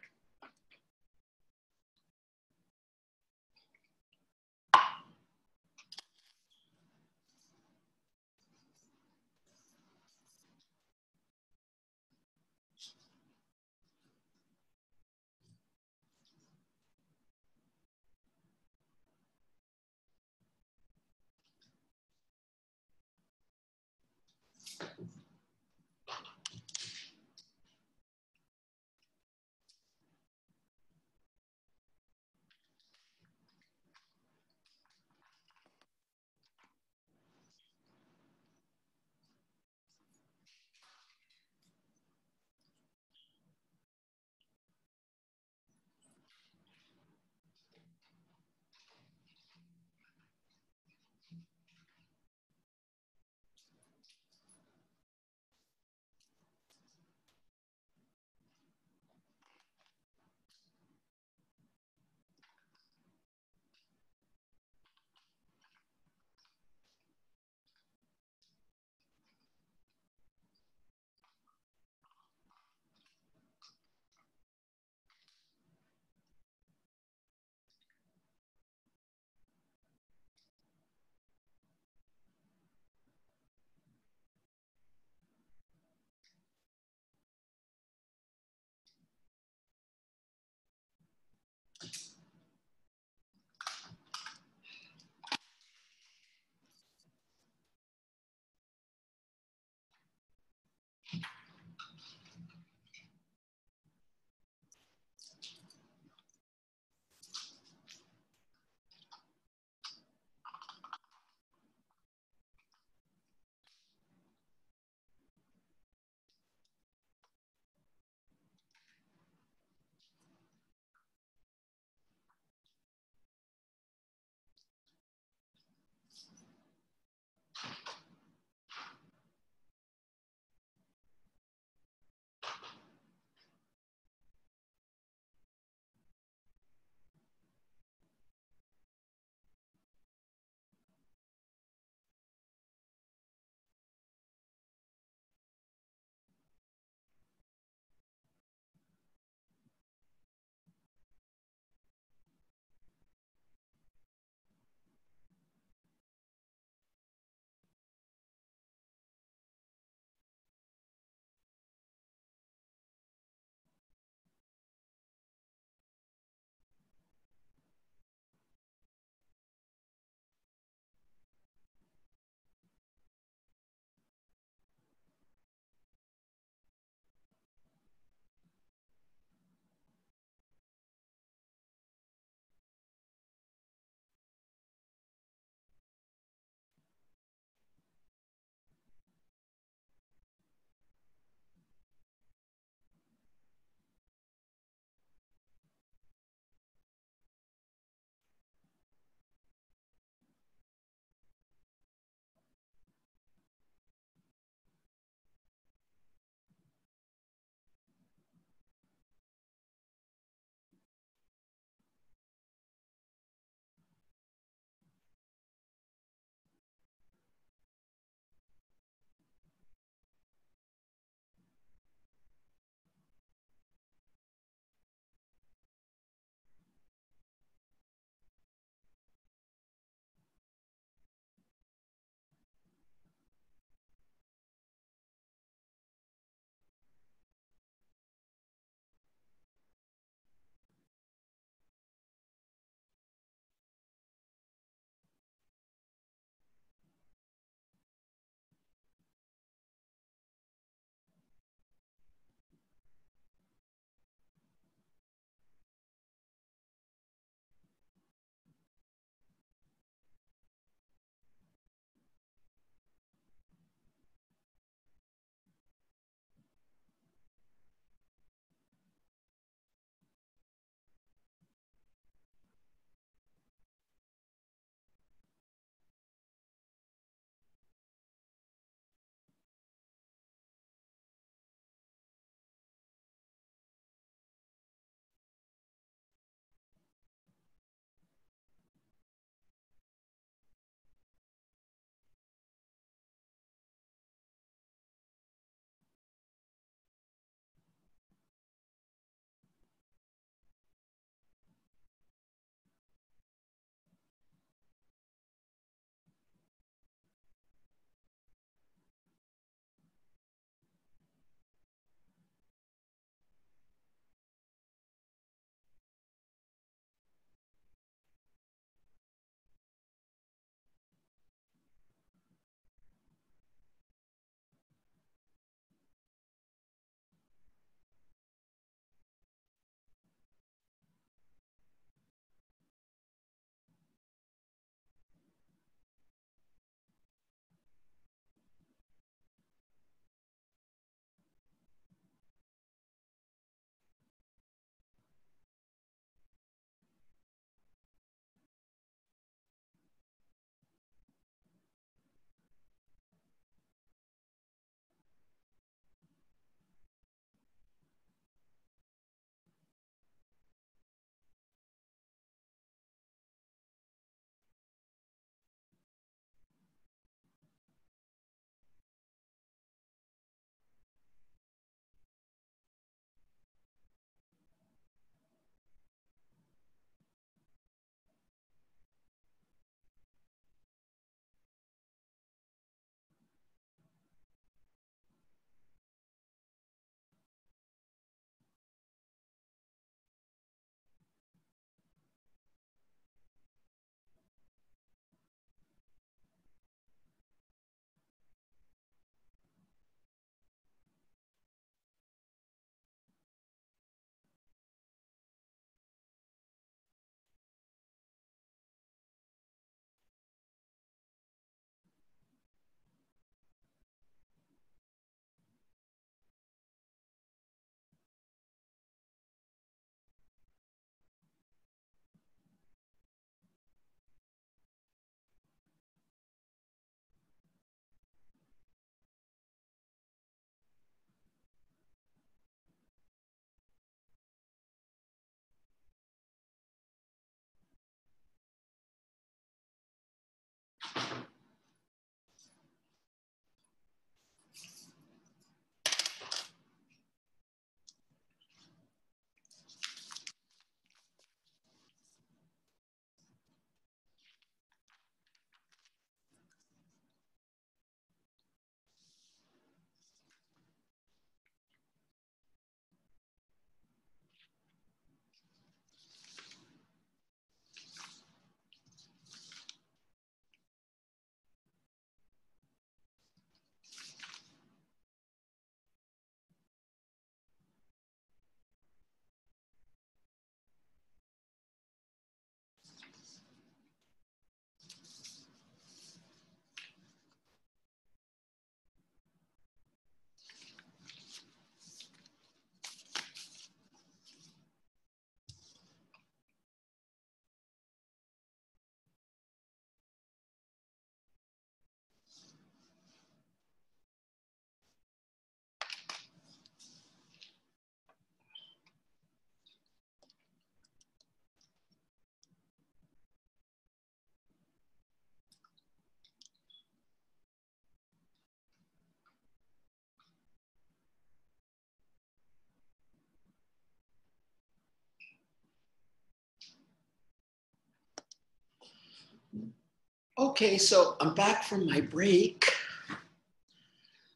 Okay, so I'm back from my break.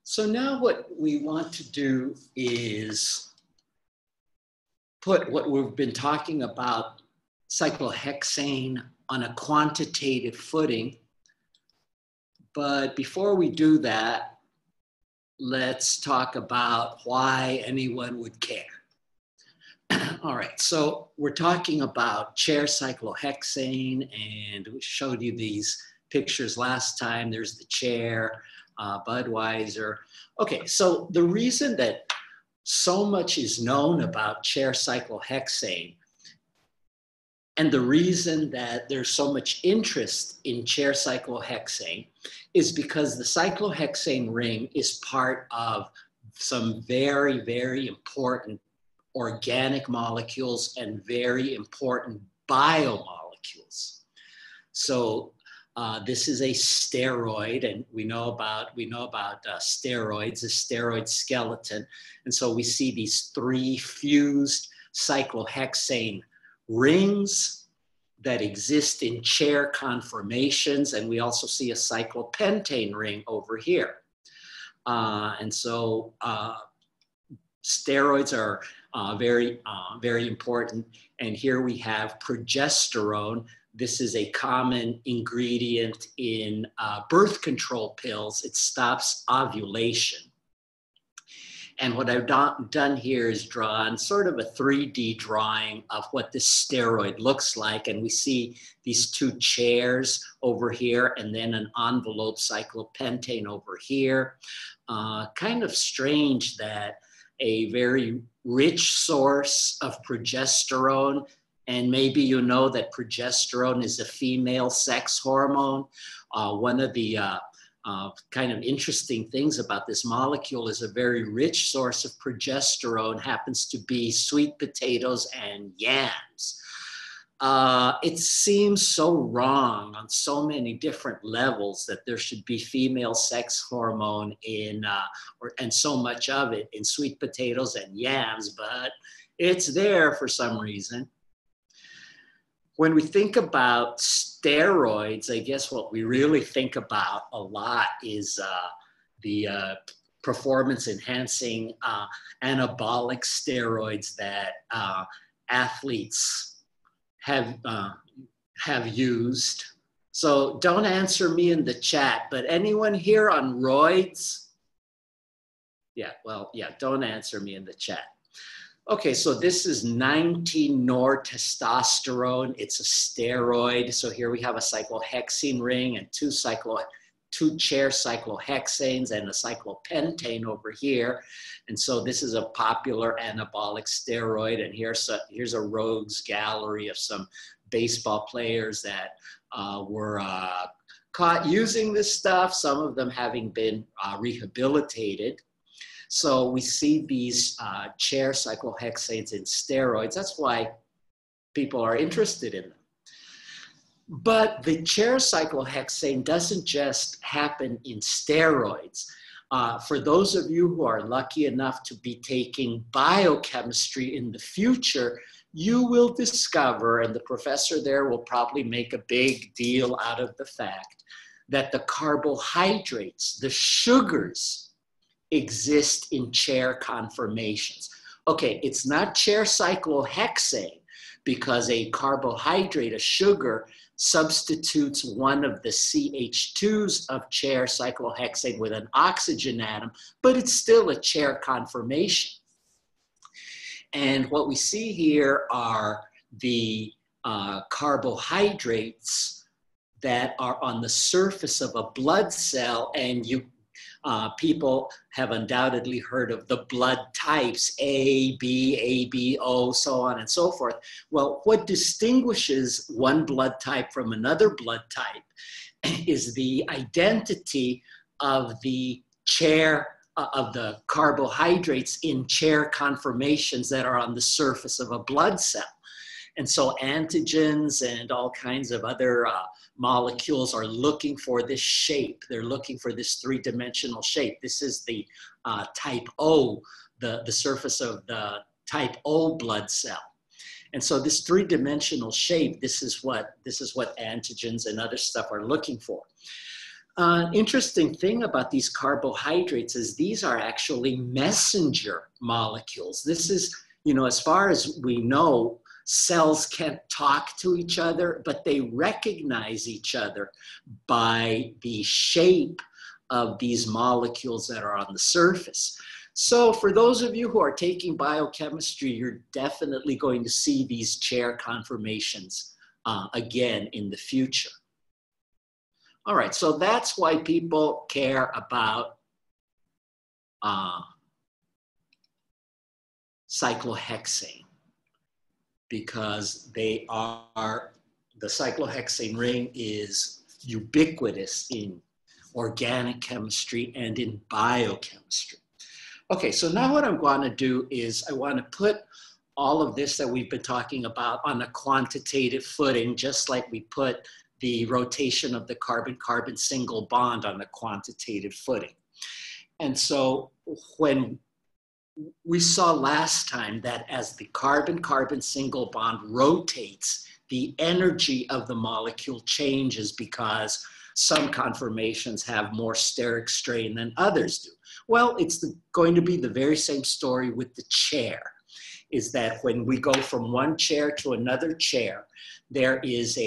So now what we want to do is put what we've been talking about, cyclohexane, on a quantitative footing. But before we do that, let's talk about why anyone would care. All right, so we're talking about chair cyclohexane, and we showed you these pictures last time. There's the chair, Budweiser. Okay, so the reason that so much is known about chair cyclohexane, and the reason that there's so much interest in chair cyclohexane, is because the cyclohexane ring is part of some very, very important organic molecules and very important biomolecules. So this is a steroid, and we know about steroids, a steroid skeleton. And so we see these three fused cyclohexane rings that exist in chair conformations, and we also see a cyclopentane ring over here. And so steroids are very important. And here we have progesterone. This is a common ingredient in birth control pills. It stops ovulation. And what I've done here is drawn sort of a 3D drawing of what this steroid looks like. And we see these two chairs over here and then an envelope cyclopentane over here. Kind of strange that a very rich source of progesterone, and maybe you know that progesterone is a female sex hormone. One of the kind of interesting things about this molecule is a very rich source of progesterone happens to be sweet potatoes and yams. It seems so wrong on so many different levels that there should be female sex hormone in, and so much of it in sweet potatoes and yams, but it's there for some reason. When we think about steroids, I guess what we really think about a lot is the performance enhancing anabolic steroids that athletes have used. So don't answer me in the chat, but anyone here on roids? Yeah, well, yeah, don't answer me in the chat. Okay, so this is 19-nortestosterone. It's a steroid. So here we have a cyclohexene ring and two chair cyclohexanes and a cyclopentane over here. And so this is a popular anabolic steroid. And here's a rogues gallery of some baseball players that were caught using this stuff, some of them having been rehabilitated. So we see these chair cyclohexanes in steroids. That's why people are interested in them. But the chair cyclohexane doesn't just happen in steroids. For those of you who are lucky enough to be taking biochemistry in the future, you will discover, and the professor there will probably make a big deal out of the fact that the carbohydrates, the sugars, exist in chair conformations. Okay, it's not chair cyclohexane because a carbohydrate, a sugar, substitutes one of the CH2s of chair cyclohexane with an oxygen atom, but it's still a chair conformation. And what we see here are the carbohydrates that are on the surface of a blood cell, and people have undoubtedly heard of the blood types, A, B, O, so on and so forth. Well, what distinguishes one blood type from another blood type is the identity of the chair, of the carbohydrates in chair conformations that are on the surface of a blood cell. And so antigens and all kinds of other molecules are looking for this shape. They're looking for this three-dimensional shape. This is the type O, the surface of the type O blood cell. And so this three-dimensional shape, this is what antigens and other stuff are looking for. Interesting thing about these carbohydrates is these are actually messenger molecules. This is, as far as we know, cells can't talk to each other, but they recognize each other by the shape of these molecules that are on the surface. So for those of you who are taking biochemistry, you're definitely going to see these chair conformations again in the future. All right, so that's why people care about cyclohexane, because the cyclohexane ring is ubiquitous in organic chemistry and in biochemistry. Okay, so now what I'm going to do is I want to put all of this that we've been talking about on a quantitative footing, just like we put the rotation of the carbon-carbon single bond on a quantitative footing. And so when we saw last time that as the carbon-carbon single bond rotates, the energy of the molecule changes because some conformations have more steric strain than others do. Well, it's going to be the very same story with the chair, is that when we go from one chair to another chair, there is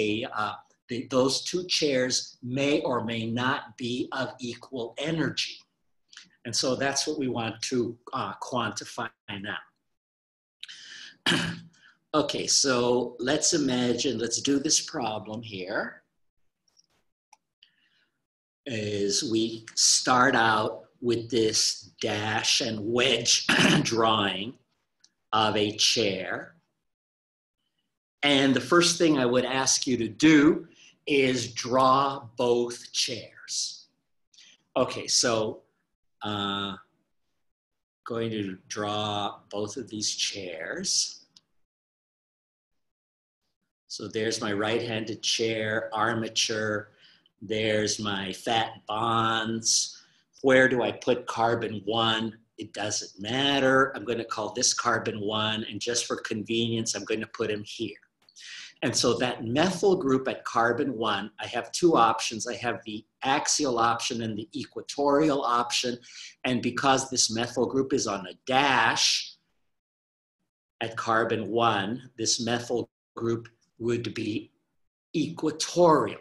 those two chairs may or may not be of equal energy. And so that's what we want to quantify now. Okay, so let's do this problem here. Is we start out with this dash and wedge drawing of a chair. And the first thing I would ask you to do is draw both chairs. Okay, so going to draw both of these chairs. So there's my right-handed chair, armature. There's my fat bonds. Where do I put carbon 1? It doesn't matter. I'm going to call this carbon 1, and just for convenience, I'm going to put him here. And so that methyl group at carbon 1, I have two options. I have the axial option and the equatorial option. And because this methyl group is on a dash at carbon 1, this methyl group would be equatorial.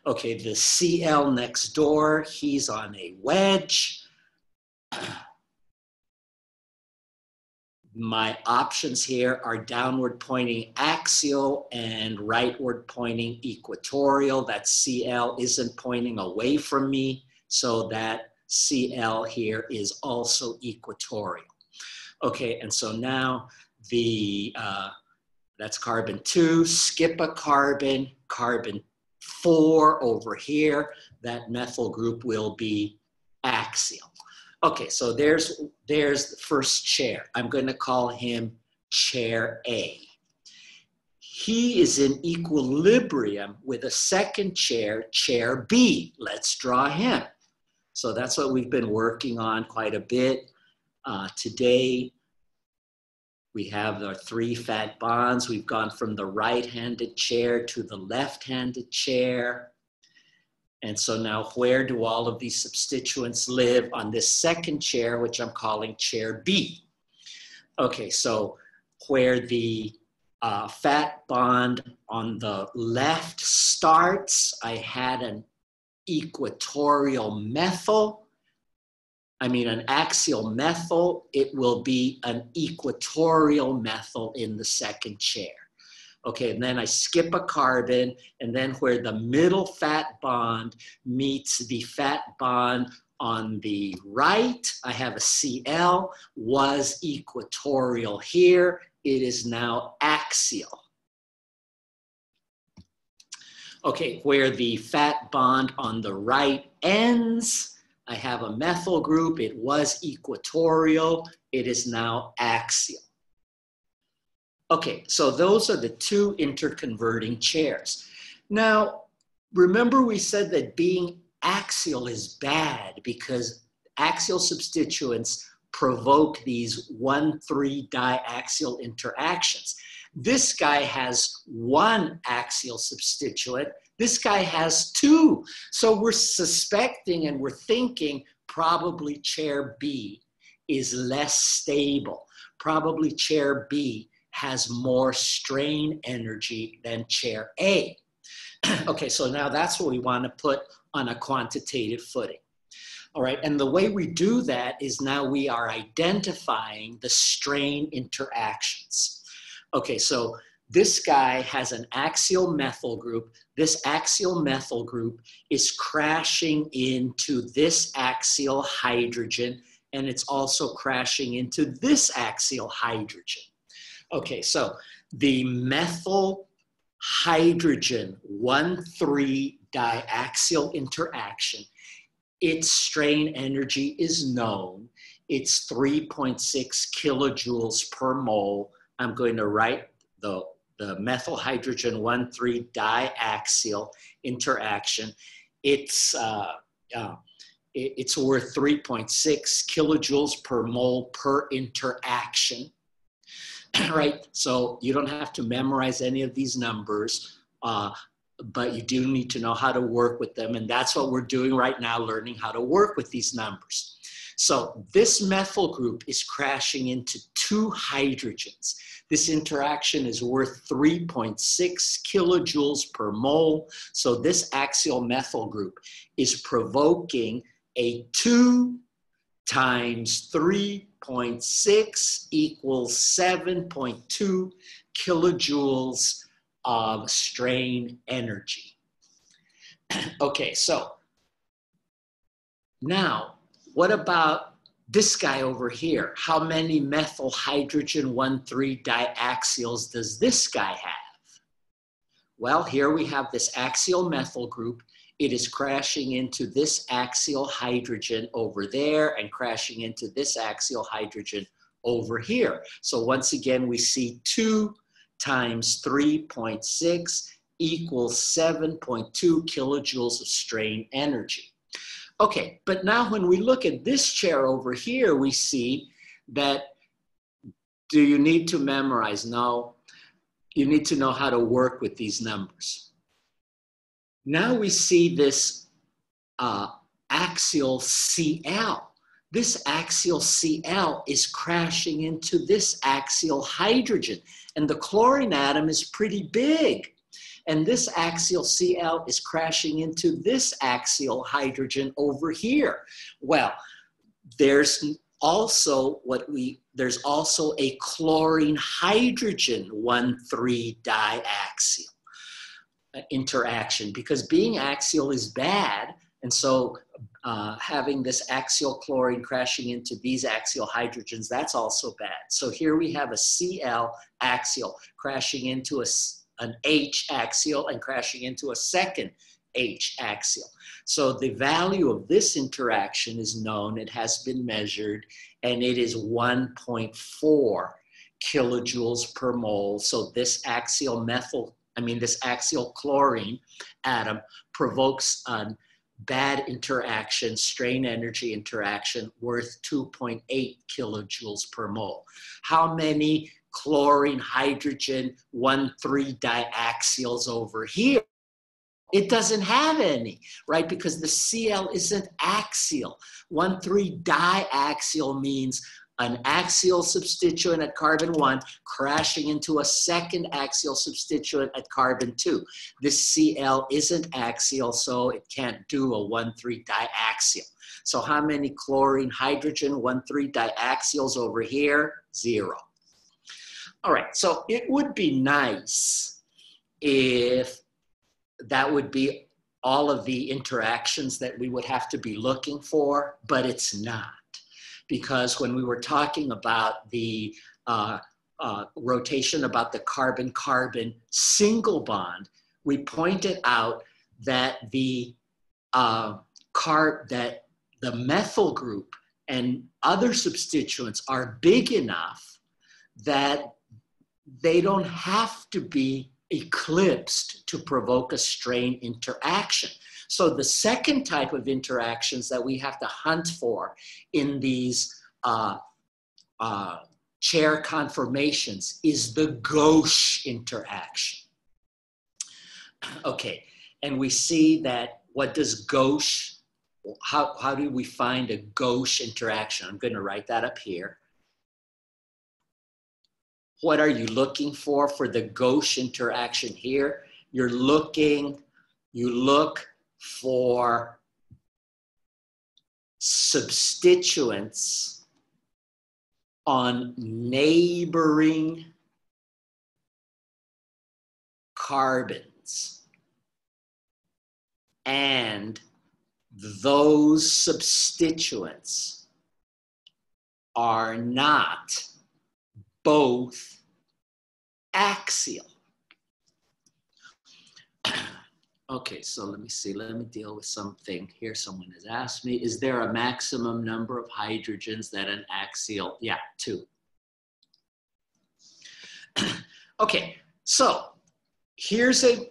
Okay, the Cl next door, he's on a wedge. My options here are downward pointing axial and rightward pointing equatorial. That Cl isn't pointing away from me, so that Cl here is also equatorial. Okay, and so now that's carbon 2, skip a carbon, carbon 4 over here, that methyl group will be axial. Okay, so there's the first chair. I'm going to call him chair A. He is in equilibrium with a second chair, chair B. Let's draw him. So that's what we've been working on quite a bit. Today, we have our 3 fat bonds. We've gone from the right-handed chair to the left-handed chair. And so now where do all of these substituents live? On this second chair, which I'm calling chair B. Okay, so where the fat bond on the left starts, I had an axial methyl. It will be an equatorial methyl in the second chair. Okay, and then I skip a carbon, and then where the middle fat bond meets the fat bond on the right, I have a Cl, was equatorial here. It is now axial. Okay, where the fat bond on the right ends, I have a methyl group. It was equatorial. It is now axial. Okay, so those are the 2 interconverting chairs. Now, remember we said that being axial is bad because axial substituents provoke these 1,3 diaxial interactions. This guy has one axial substituent. This guy has two. So we're suspecting and we're thinking probably chair B is less stable. Probably chair B has more strain energy than chair A. Okay, so now that's what we want to put on a quantitative footing. All right, and the way we do that is now we are identifying the strain interactions. Okay, so this guy has an axial methyl group. This axial methyl group is crashing into this axial hydrogen, and it's also crashing into this axial hydrogen. Okay, so the methyl hydrogen 1,3 diaxial interaction, its strain energy is known. It's 3.6 kilojoules per mole. I'm going to write the methyl hydrogen 1,3 diaxial interaction. It's worth 3.6 kilojoules per mole per interaction. Right, so you don't have to memorize any of these numbers, but you do need to know how to work with them, and that's what we're doing right now, learning how to work with these numbers. So this methyl group is crashing into two hydrogens. This interaction is worth 3.6 kilojoules per mole, so this axial methyl group is provoking a 2 times 3.6 equals 7.2 kilojoules of strain energy. Okay, so now what about this guy over here? How many methyl hydrogen 1,3 diaxials does this guy have? Well, here we have this axial methyl group. It is crashing into this axial hydrogen over there and crashing into this axial hydrogen over here. So once again, we see 2 times 3.6 equals 7.2 kilojoules of strain energy. Okay, but now when we look at this chair over here, we see that, do you need to memorize? No, you need to know how to work with these numbers. Now we see this axial Cl. This axial Cl is crashing into this axial hydrogen, and the chlorine atom is pretty big. And this axial Cl is crashing into this axial hydrogen over here. Well, there's also a chlorine hydrogen 1,3 diaxial interaction, because being axial is bad, and so having this axial chlorine crashing into these axial hydrogens, that's also bad. So here we have a Cl axial crashing into an H axial and crashing into a second H axial. So the value of this interaction is known, it has been measured, and it is 1.4 kilojoules per mole. So this axial chlorine atom provokes a bad interaction, strain energy interaction worth 2.8 kilojoules per mole. How many chlorine hydrogen 1,3 diaxials over here? It doesn't have any, right? Because the Cl isn't axial. 1,3 diaxial means an axial substituent at carbon 1 crashing into a second axial substituent at carbon 2. This Cl isn't axial, so it can't do a 1,3 diaxial. So how many chlorine hydrogen 1,3 diaxials over here? 0. All right, so it would be nice if that would be all of the interactions that we would have to be looking for, but it's not. Because when we were talking about the rotation, about the carbon-carbon single bond, we pointed out that the methyl group and other substituents are big enough that they don't have to be eclipsed to provoke a strain interaction. So the second type of interactions that we have to hunt for in these chair conformations is the gauche interaction. Okay, and we see that what does gauche, how do we find a gauche interaction? I'm going to write that up here. What are you looking for the gauche interaction here? You look for substituents on neighboring carbons, and those substituents are not both axial. Okay, so let me see, let me deal with something here. Someone has asked me, is there a maximum number of hydrogens that an axial? Yeah, 2. Okay, so here's a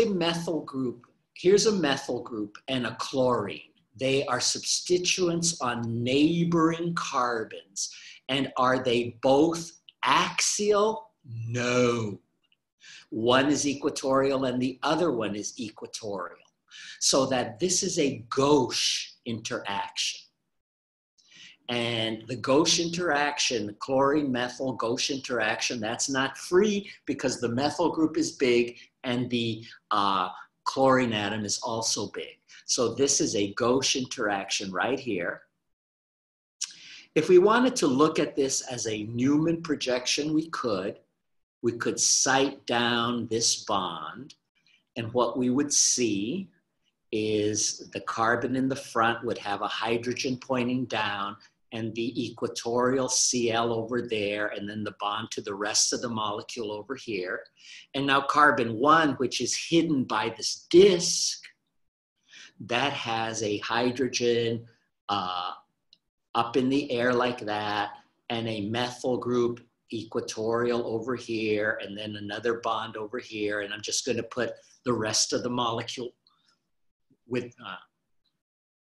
methyl group. Here's a methyl group and a chlorine. They are substituents on neighboring carbons. And are they both axial? No. One is equatorial and the other one is equatorial. So that this is a gauche interaction. And the gauche interaction, the chlorine-methyl gauche interaction, that's not free because the methyl group is big and the chlorine atom is also big. So this is a gauche interaction right here. If we wanted to look at this as a Newman projection, we could cite down this bond, and what we would see is the carbon in the front would have a hydrogen pointing down and the equatorial Cl over there, and then the bond to the rest of the molecule over here. And now carbon 1, which is hidden by this disk, that has a hydrogen up in the air like that, and a methyl group equatorial over here, and then another bond over here. And I'm just going to put the rest of the molecule with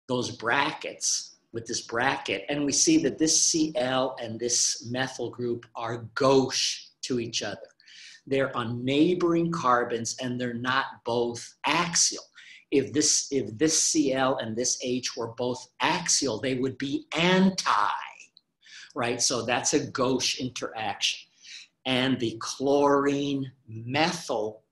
those brackets, with this bracket. And we see that this Cl and this methyl group are gauche to each other. They're on neighboring carbons and they're not both axial. If this Cl and this H were both axial, they would be anti, right? So that's a gauche interaction. And the chlorine-methyl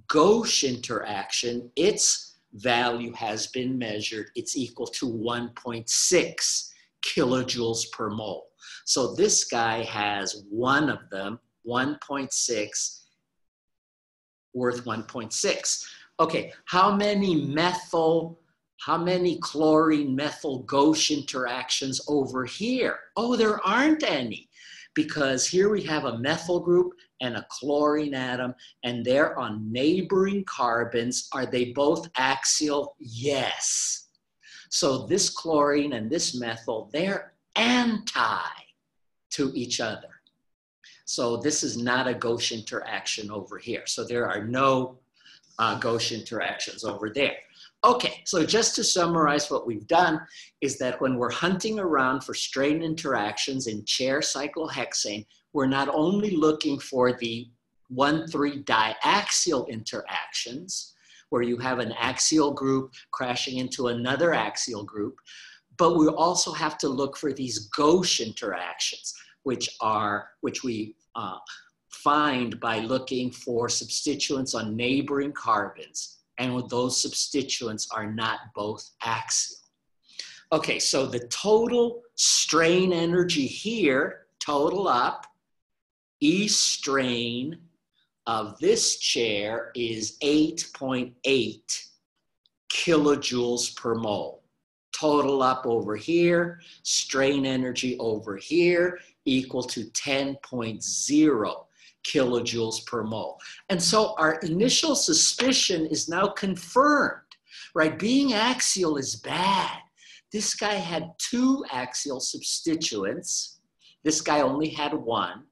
gauche interaction, its value has been measured. It's equal to 1.6 kilojoules per mole. So this guy has one of them, 1.6, worth 1.6. Okay, how many chlorine-methyl gauche interactions over here? Oh, there aren't any, because here we have a methyl group and a chlorine atom, and they're on neighboring carbons. Are they both axial? Yes. So this chlorine and this methyl, they're anti to each other. So this is not a gauche interaction over here. So there are no gauche interactions over there. Okay, so just to summarize, what we've done is that when we're hunting around for strain interactions in chair cyclohexane, we're not only looking for the 1,3 diaxial interactions, where you have an axial group crashing into another axial group, but we also have to look for these gauche interactions, which we find by looking for substituents on neighboring carbons, and those substituents are not both axial. Okay, so the total strain energy here, total up, E strain of this chair is 8.8 kilojoules per mole. Total up over here, strain energy over here, equal to 10.0 kilojoules per mole. And so our initial suspicion is now confirmed, right? Being axial is bad. This guy had 2 axial substituents. This guy only had 1.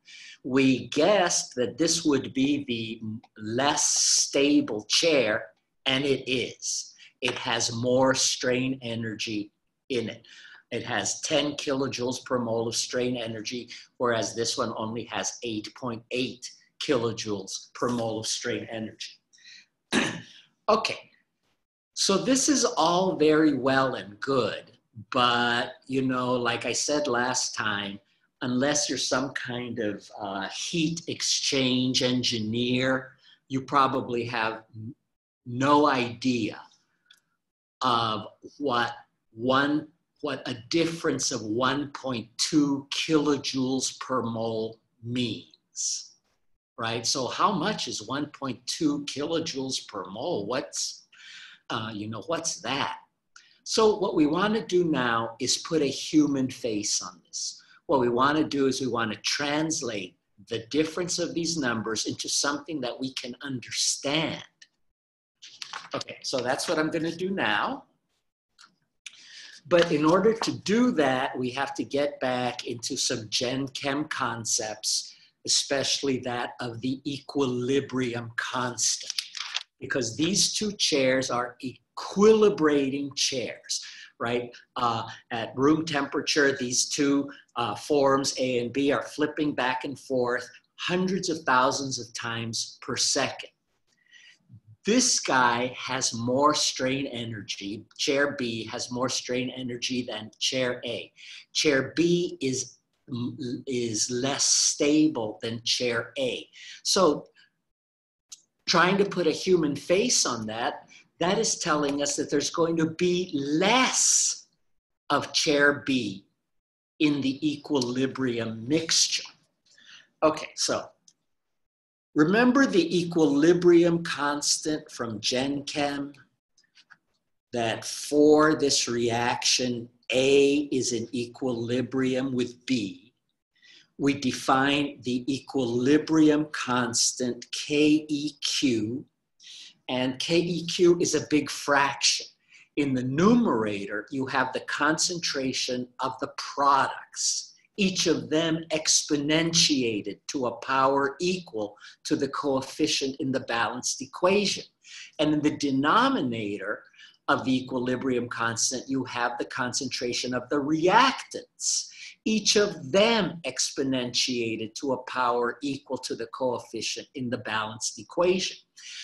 We guessed that this would be the less stable chair, and it is. It has more strain energy in it. It has 10 kilojoules per mole of strain energy, whereas this one only has 8.8 kilojoules per mole of strain energy. Okay, so this is all very well and good, but you know, like I said last time, unless you're some kind of heat exchange engineer, you probably have no idea of what a difference of 1.2 kilojoules per mole means, right? So how much is 1.2 kilojoules per mole? What's that? So what we want to do now is put a human face on this. What we want to do is we want to translate the difference of these numbers into something that we can understand. Okay, so that's what I'm going to do now. But in order to do that, we have to get back into some Gen Chem concepts, especially that of the equilibrium constant, because these two chairs are equilibrating chairs, right? At room temperature, these two forms, A and B, are flipping back and forth hundreds of thousands of times per second. This guy has more strain energy. Chair B has more strain energy than chair A. Chair B is less stable than chair A. So trying to put a human face on that, that is telling us that there's going to be less of chair B in the equilibrium mixture. Okay, so remember the equilibrium constant from Gen Chem? That for this reaction, A is in equilibrium with B. We define the equilibrium constant KEQ, and KEQ is a big fraction. In the numerator, you have the concentration of the products, each of them exponentiated to a power equal to the coefficient in the balanced equation. And in the denominator of the equilibrium constant, you have the concentration of the reactants, each of them exponentiated to a power equal to the coefficient in the balanced equation.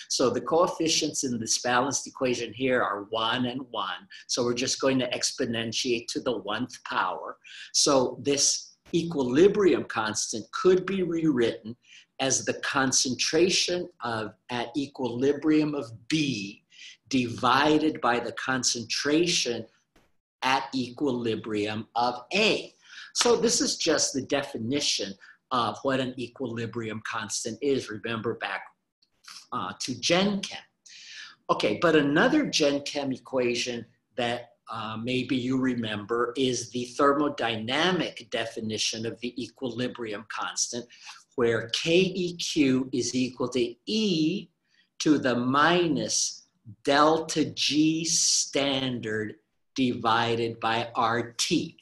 So the coefficients in this balanced equation here are 1 and 1. So we're just going to exponentiate to the 1th power. So this equilibrium constant could be rewritten as the concentration at equilibrium of B divided by the concentration at equilibrium of A. So this is just the definition of what an equilibrium constant is. Remember back to Gen Chem. Okay, but another Gen Chem equation that maybe you remember is the thermodynamic definition of the equilibrium constant, where KEQ is equal to E to the minus delta G standard divided by RT.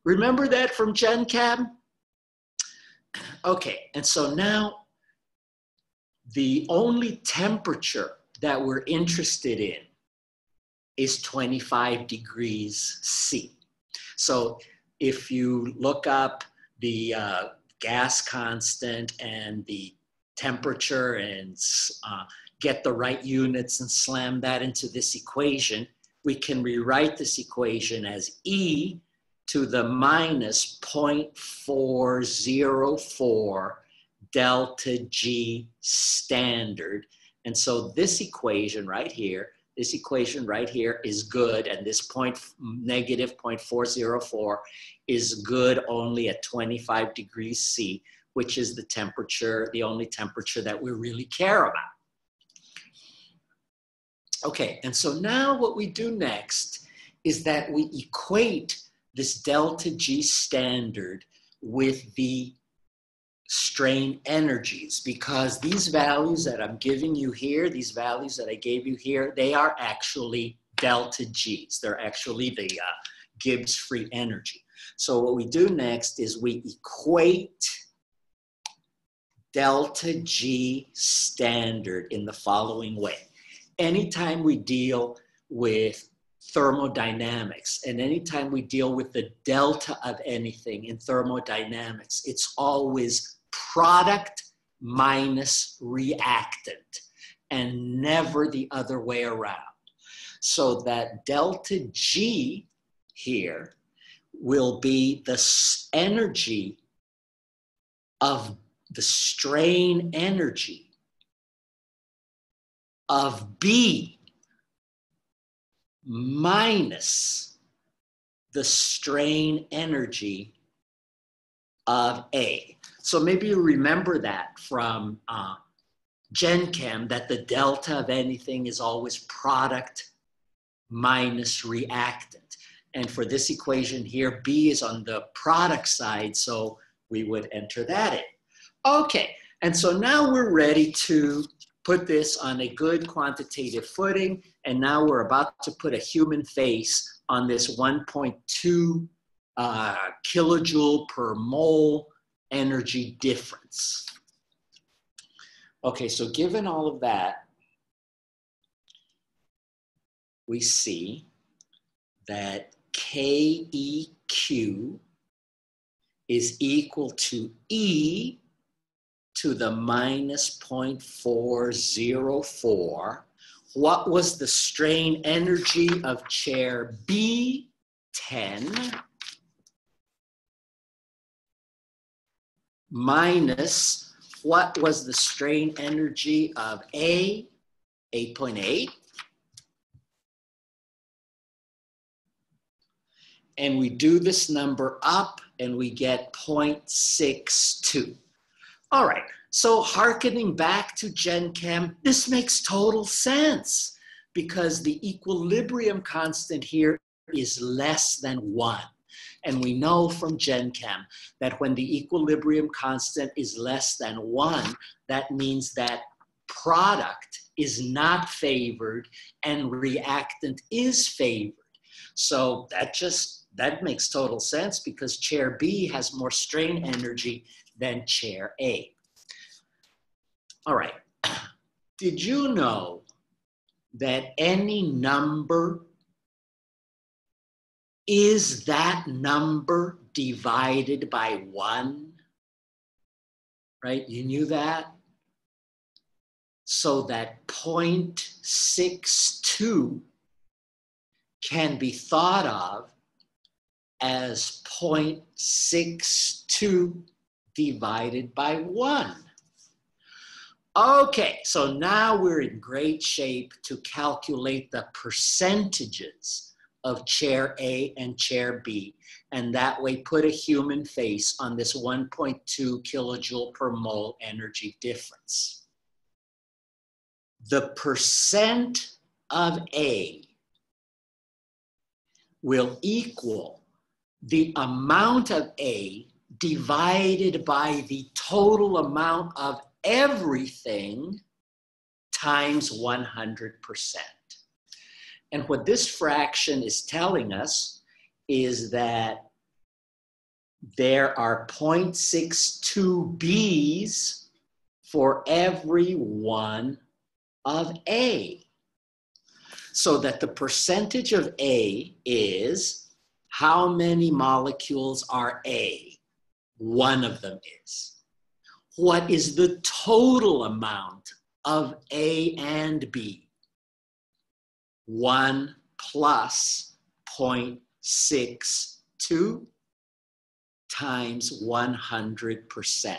Remember that from Gen Chem? Okay, and so now the only temperature that we're interested in is 25 degrees C. So if you look up the gas constant and the temperature and get the right units and slam that into this equation, we can rewrite this equation as E to the minus 0.404 delta G standard. And so this equation right here is good, and this negative 0.404 is good only at 25 degrees C, which is the temperature, the only temperature that we really care about. Okay, and so now what we do next is that we equate this delta G standard with the strain energies, because these values that I'm giving you here, these values that I gave you here, they are actually delta Gs. They're actually the Gibbs free energy. So what we do next is we equate delta G standard in the following way. Anytime we deal with thermodynamics. And anytime we deal with the delta of anything in thermodynamics, it's always product minus reactant and never the other way around. So that delta G here will be the energy of the strain energy of B minus the strain energy of A. So maybe you remember that from Gen Chem, that the delta of anything is always product minus reactant. And for this equation here, B is on the product side, so we would enter that in. Okay, and so now we're ready to put this on a good quantitative footing, and now we're about to put a human face on this 1.2 kilojoule per mole energy difference. Okay, so given all of that, we see that KEQ is equal to E to the minus 0.404. What was the strain energy of chair B? 10 minus what was the strain energy of A? 8.8. And we do this number up and we get 0.62. All right, so hearkening back to Gen Chem, this makes total sense because the equilibrium constant here is less than 1. And we know from Gen Chem that when the equilibrium constant is less than 1, that means that product is not favored and reactant is favored. So that makes total sense because chair B has more strain energy than chair A. All right, did you know that any number is that number divided by 1? Right, you knew that? So that 0.62 can be thought of as 0.62 divided by 1. Okay, so now we're in great shape to calculate the percentages of chair A and chair B, and that way put a human face on this 1.2 kilojoule per mole energy difference. The percent of A will equal the amount of A divided by the total amount of everything times 100%. And what this fraction is telling us is that there are 0.62 B's for every 1 of A. So that the percentage of A is how many molecules are A? 1 of them is. What is the total amount of A and B? 1 plus 0.62 times 100%.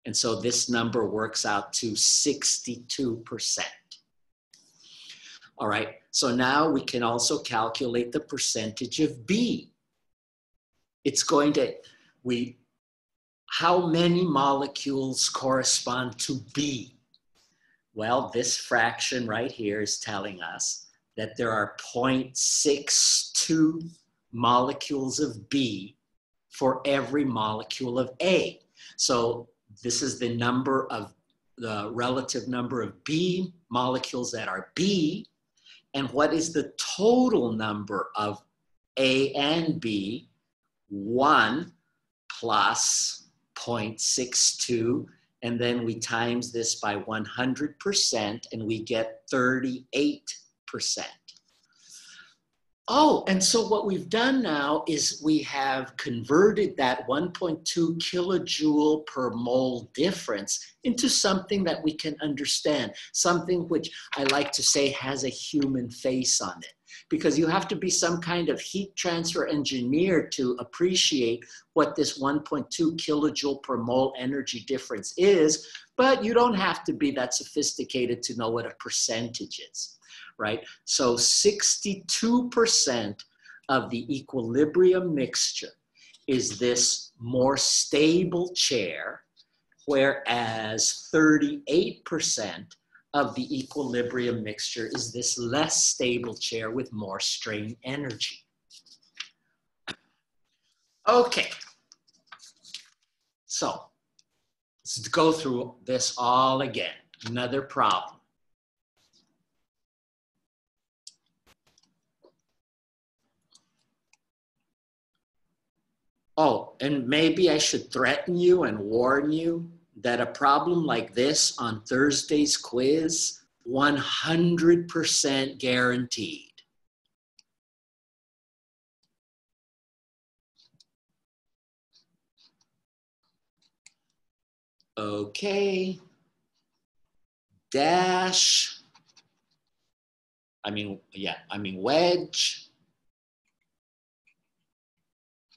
And so this number works out to 62%. All right, so now we can also calculate the percentage of B. It's going to, how many molecules correspond to B? Well, this fraction right here is telling us that there are 0.62 molecules of B for every molecule of A. So this is the relative number of B molecules that are B. And what is the total number of A and B? 1 plus 0.62, and then we times this by 100%, and we get 38%. Oh, and so what we've done now is we have converted that 1.2 kilojoule per mole difference into something that we can understand, something which I like to say has a human face on it. Because you have to be some kind of heat transfer engineer to appreciate what this 1.2 kilojoule per mole energy difference is, but you don't have to be that sophisticated to know what a percentage is. Right? So 62% of the equilibrium mixture is this more stable chair, whereas 38% of the equilibrium mixture is this less stable chair with more strain energy. Okay, so let's go through this all again. Another problem. Oh, and maybe I should threaten you and warn you that a problem like this on Thursday's quiz, 100% guaranteed. Okay. Dash. Wedge.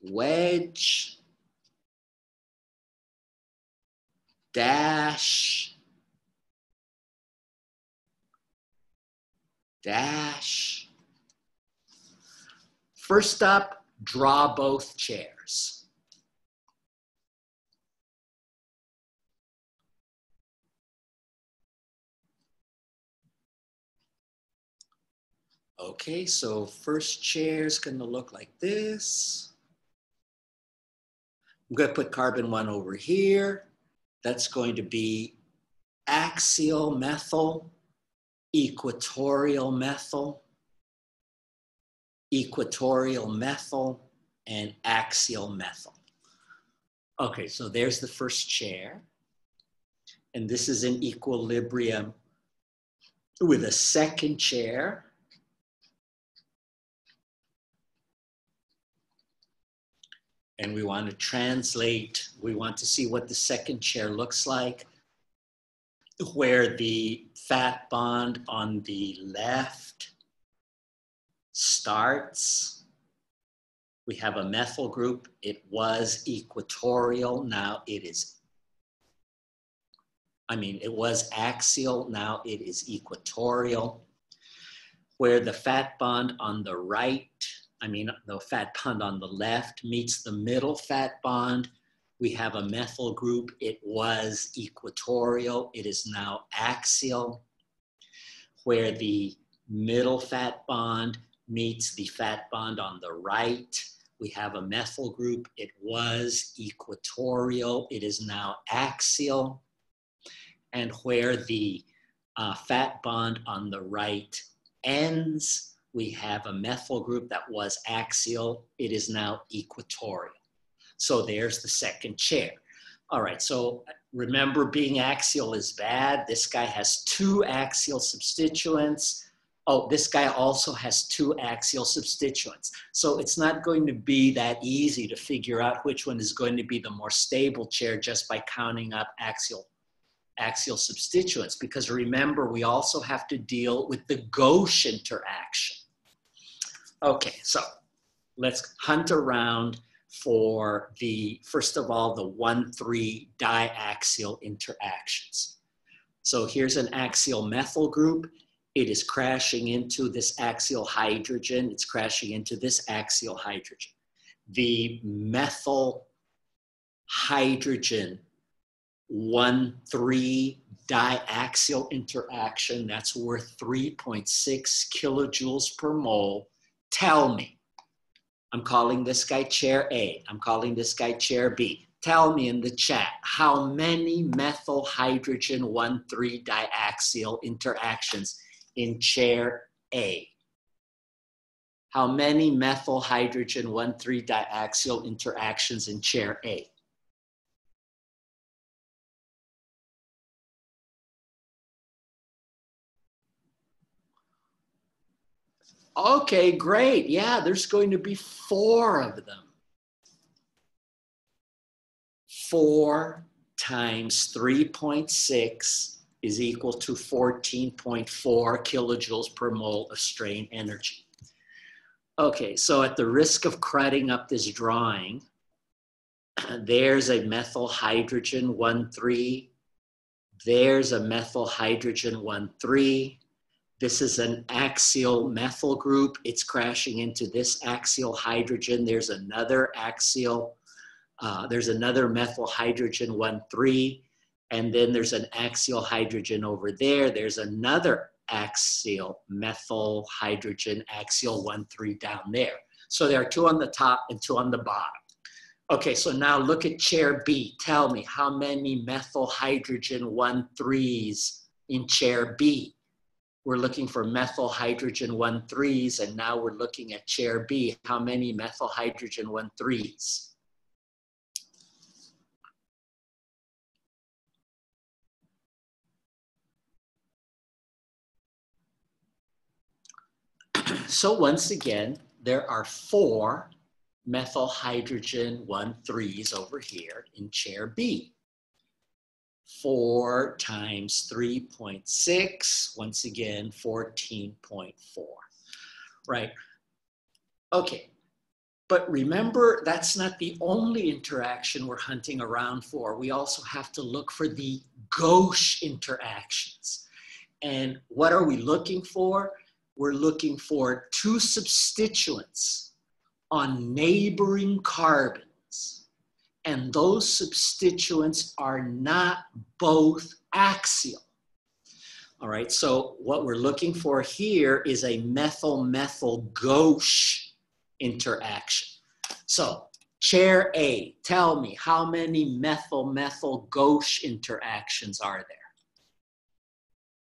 Wedge. Dash. Dash. First up, draw both chairs. Okay, so first chair is going to look like this. I'm going to put carbon 1 over here. That's going to be axial methyl, equatorial methyl, equatorial methyl, and axial methyl. Okay, so there's the first chair. And this is in equilibrium with a second chair. And we want to translate, we want to see what the second chair looks like, where the fat bond on the left starts. We have a methyl group. It was equatorial. Now it is, it was axial. Now it is equatorial. Where the fat bond on the right, the fat bond on the left meets the middle fat bond, we have a methyl group. It was equatorial. It is now axial. Where the middle fat bond meets the fat bond on the right, we have a methyl group. It was equatorial. It is now axial. And where the fat bond on the right ends, we have a methyl group that was axial. It is now equatorial. So there's the second chair. All right, so remember, being axial is bad. This guy has 2 axial substituents. Oh, this guy also has 2 axial substituents. So it's not going to be that easy to figure out which one is going to be the more stable chair just by counting up axial substituents, because remember, we also have to deal with the gauche interaction. Okay, so let's hunt around for first of all, the 1,3 diaxial interactions. So here's an axial methyl group. It is crashing into this axial hydrogen. It's crashing into this axial hydrogen. The methyl hydrogen 1,3 diaxial interaction, that's worth 3.6 kilojoules per mole. Tell me, I'm calling this guy chair A. I'm calling this guy chair B. Tell me in the chat, how many methyl hydrogen 1,3 diaxial interactions in chair A? How many methyl hydrogen 1,3 diaxial interactions in chair A? Okay, great. Yeah, there's going to be 4 of them. 4 times 3.6 is equal to 14.4 kilojoules per mole of strain energy. Okay, so at the risk of cruddying up this drawing, there's a methyl hydrogen 1,3. There's a methyl hydrogen 1,3. This is an axial methyl group. It's crashing into this axial hydrogen. There's another methyl hydrogen 1,3. And then there's an axial hydrogen over there. There's another axial methyl hydrogen axial 1,3 down there. So there are 2 on the top and 2 on the bottom. Okay, so now look at chair B. Tell me how many methyl hydrogen 1,3s in chair B. We're looking for methyl hydrogen 1,3s, and now we're looking at chair B. How many methyl hydrogen 1,3s? So once again, there are 4 methyl hydrogen 1,3s over here in chair B. 4 times 3.6, once again, 14.4, right? Okay, but remember, that's not the only interaction we're hunting around for. We also have to look for the gauche interactions. And what are we looking for? We're looking for 2 substituents on neighboring carbons. And those substituents are not both axial. All right, so what we're looking for here is a methyl-methyl gauche interaction. So chair A, tell me how many methyl-methyl gauche interactions are there?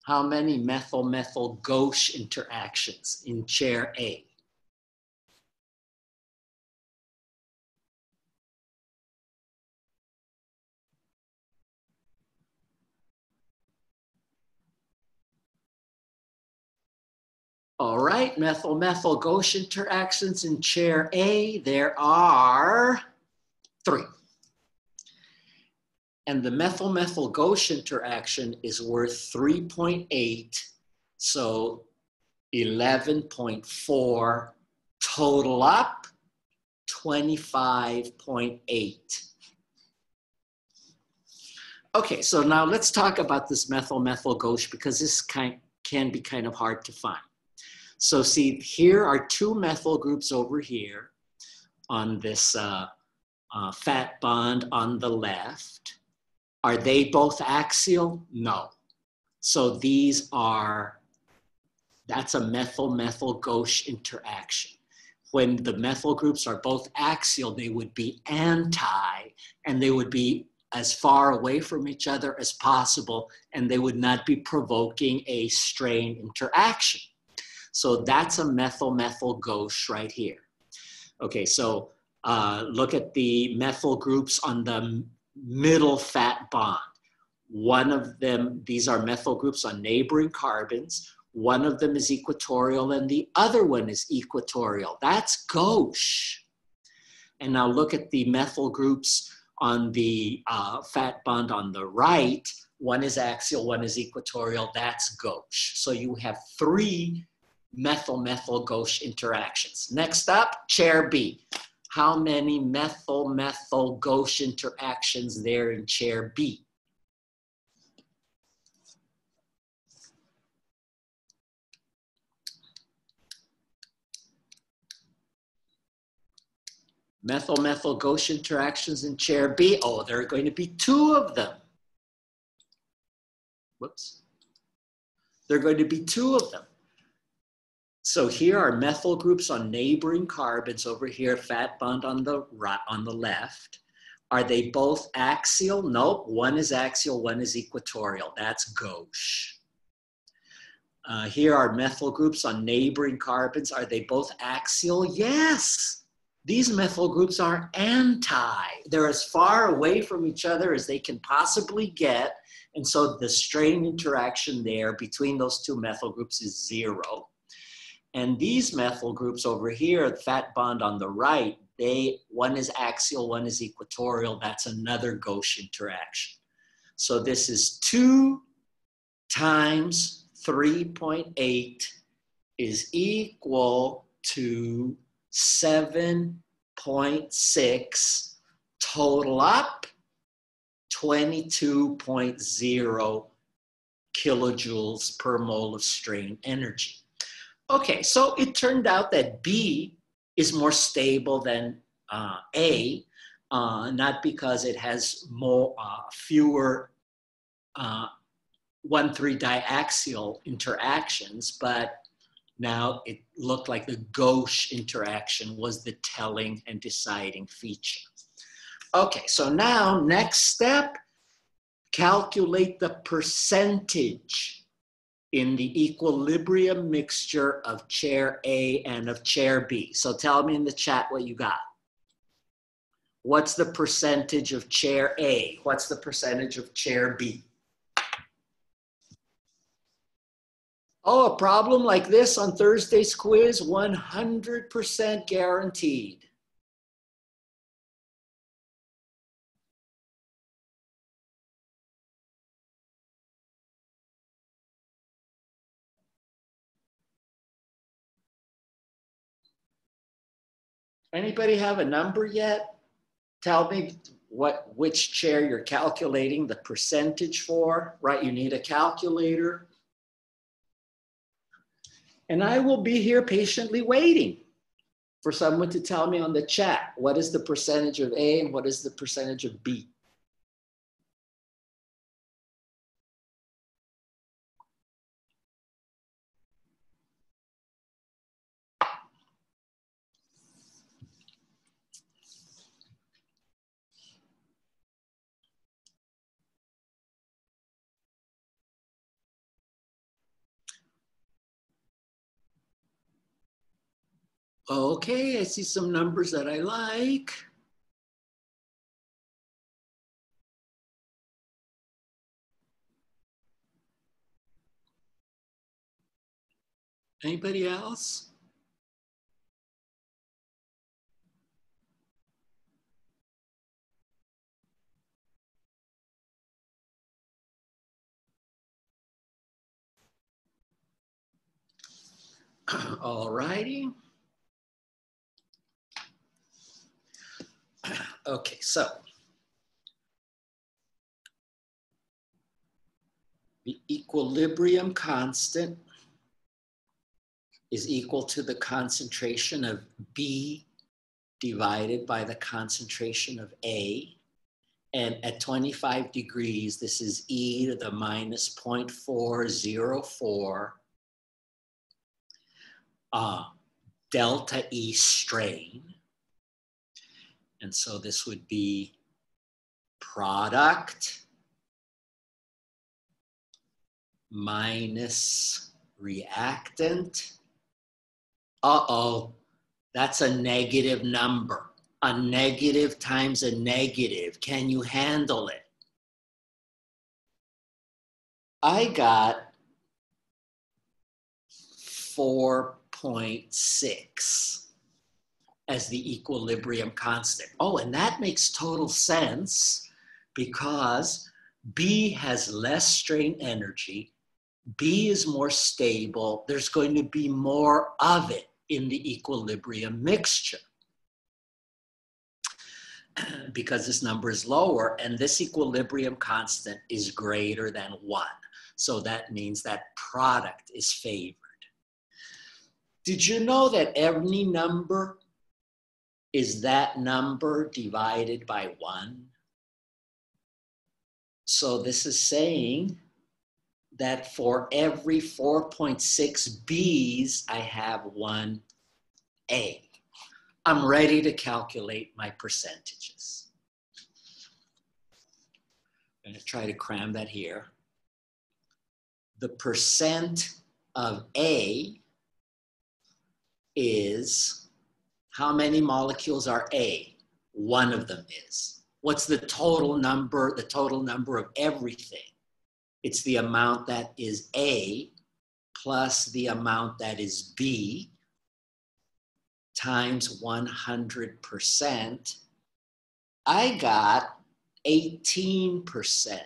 How many methyl-methyl gauche interactions in chair A? All right, methyl-methyl gauche interactions in chair A, there are 3. And the methyl-methyl gauche interaction is worth 3.8, so 11.4, total up 25.8. Okay, so now let's talk about this methyl-methyl gauche because this can be kind of hard to find. So see, here are 2 methyl groups over here on this fat bond on the left. Are they both axial? No. So that's a methyl-methyl gauche interaction. When the methyl groups are both axial, they would be anti, and they would be as far away from each other as possible, and they would not be provoking a strain interaction. So that's a methyl-methyl gauche right here. Okay, so look at the methyl groups on the middle fat bond. One of them, these are methyl groups on neighboring carbons. One of them is equatorial and the other one is equatorial. That's gauche. And now look at the methyl groups on the fat bond on the right. One is axial, one is equatorial. That's gauche. So you have 3 methyl-methyl gauche interactions. Next up, chair B. How many methyl-methyl gauche interactions there in chair B? Methyl-methyl gauche interactions in chair B. Oh, there are going to be 2 of them. Whoops. There are going to be 2 of them. So here are methyl groups on neighboring carbons over here, fat bond on the right, on the left. Are they both axial? Nope, one is axial, one is equatorial. That's gauche. Here are methyl groups on neighboring carbons. Are they both axial? Yes. These methyl groups are anti. They're as far away from each other as they can possibly get. And so the strain interaction there between those 2 methyl groups is 0. And these methyl groups over here, the fat bond on the right, one is axial, one is equatorial. That's another gauche interaction. So this is 2 times 3.8 is equal to 7.6, total up 22.0 kilojoules per mole of strain energy. Okay, so it turned out that B is more stable than A, not because it has more, fewer 1,3 diaxial interactions, but now it looked like the gauche interaction was the telling and deciding feature. Okay, so now next step, calculate the percentage in the equilibrium mixture of chair A and of chair B. So tell me in the chat what you got. What's the percentage of chair A? What's the percentage of chair B? Oh, a problem like this on Thursday's quiz, 100% guaranteed. Anybody have a number yet? Tell me which chair you're calculating the percentage for, right? You need a calculator. And I will be here patiently waiting for someone to tell me on the chat, what is the percentage of A and what is the percentage of B? Okay, I see some numbers that I like. Anybody else? All righty. Okay, so the equilibrium constant is equal to the concentration of B divided by the concentration of A. And at 25 degrees, this is e to the minus 0.404 delta E strain. And so this would be product minus reactant. Uh-oh, that's a negative number. A negative times a negative. Can you handle it? I got 4.6 as the equilibrium constant. Oh, and that makes total sense because B has less strain energy. B is more stable. There's going to be more of it in the equilibrium mixture because this number is lower and this equilibrium constant is greater than 1. So that means that product is favored. Did you know that any number is that number divided by 1? So this is saying that for every 4.6 B's, I have 1 A. I'm ready to calculate my percentages. I'm going to try to cram that here. The percent of A is, how many molecules are A? 1 of them is. What's the total number? The total number of everything. It's the amount that is A plus the amount that is B times 100%, I got 18%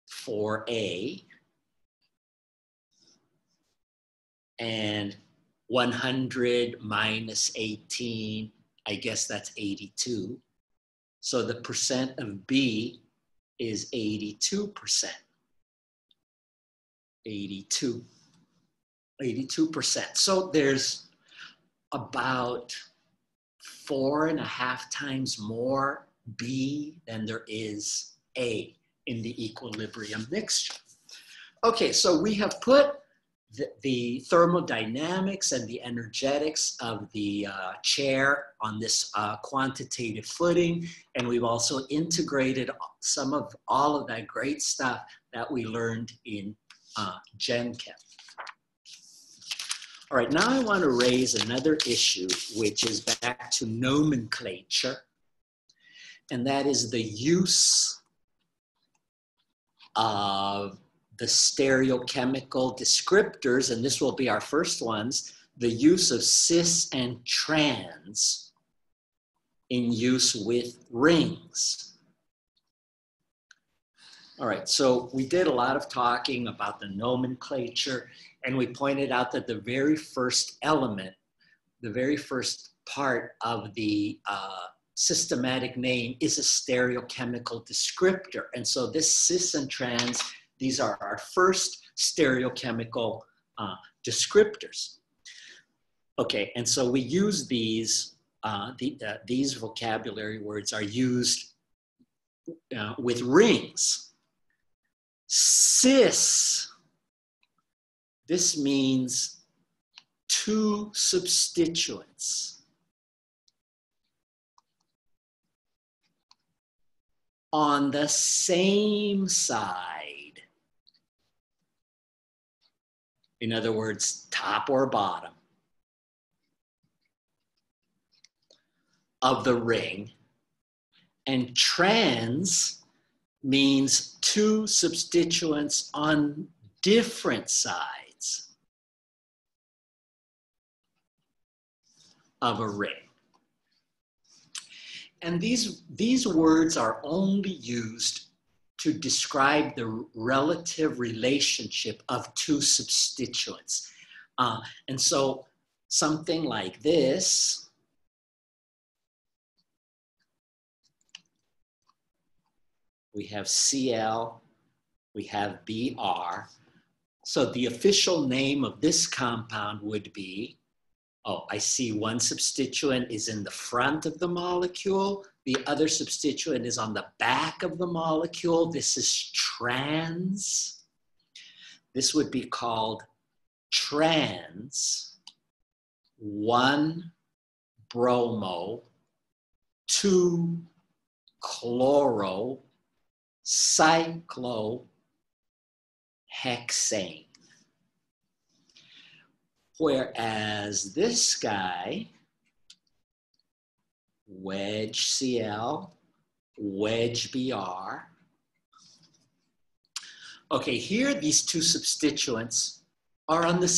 for A, and 100 minus 18, I guess that's 82. So the percent of B is 82%. 82%. So there's about 4.5 times more B than there is A in the equilibrium mixture. Okay, so we have put the thermodynamics and the energetics of the chair on this quantitative footing, and we've also integrated all of that great stuff that we learned in Gen Chem. All right, now I want to raise another issue, which is back to nomenclature, and that is the use of the stereochemical descriptors, and this will be our first ones, the use of cis and trans in use with rings. All right, so we did a lot of talking about the nomenclature, and we pointed out that the very first element, the very first part of the systematic name is a stereochemical descriptor. And so this cis and trans, these are our first stereochemical descriptors. Okay, and so we use these, these vocabulary words are used with rings. Cis, this means two substituents on the same side. In other words, top or bottom of the ring. And trans means two substituents on different sides of a ring. And these words are only used to describe the relative relationship of two substituents. And so something like this, we have Cl, we have Br. So the official name of this compound would be, oh, I see one substituent is in the front of the molecule. The other substituent is on the back of the molecule. This is trans. This would be called trans 1-bromo 2-chloro-cyclohexane. Whereas this guy, wedge Cl, wedge Br. Okay, here these two substituents are on the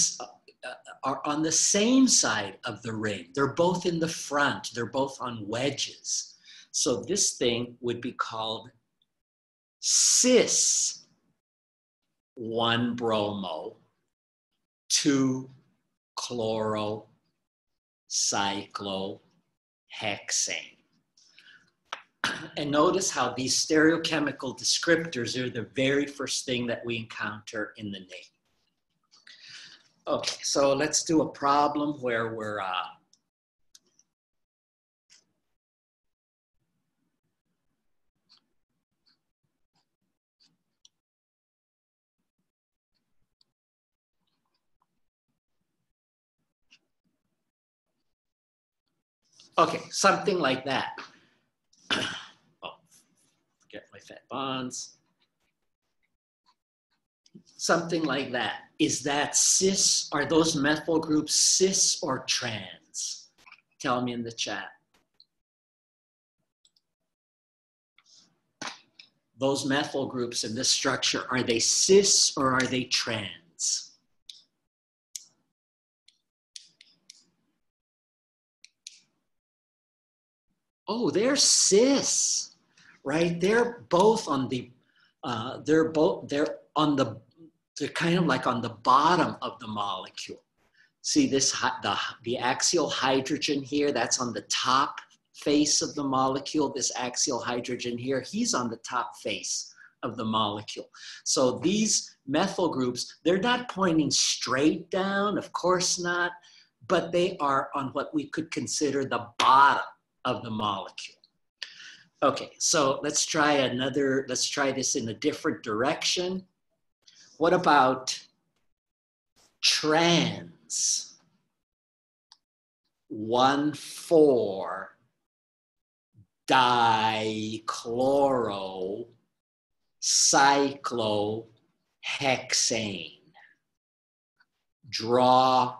same side of the ring. They're both in the front. They're both on wedges. So this thing would be called cis 1-bromo 2-chloro-cyclohexane. And notice how these stereochemical descriptors are the very first thing that we encounter in the name. Okay, so let's do a problem where we're okay, something like that. Oh, forget my fat bonds. Something like that. Is that cis? Are those methyl groups cis or trans? Tell me in the chat. those methyl groups in this structure, are they cis or are they trans? Oh, they're cis, right? They're both on the, they're kind of like on the bottom of the molecule. See this, the axial hydrogen here, that's on the top face of the molecule. This axial hydrogen here, he's on the top face of the molecule. So these methyl groups, they're not pointing straight down, of course not, but they are on what we could consider the bottom of the molecule. Okay, so let's try this in a different direction. What about trans 1,4-dichlorocyclohexane? Draw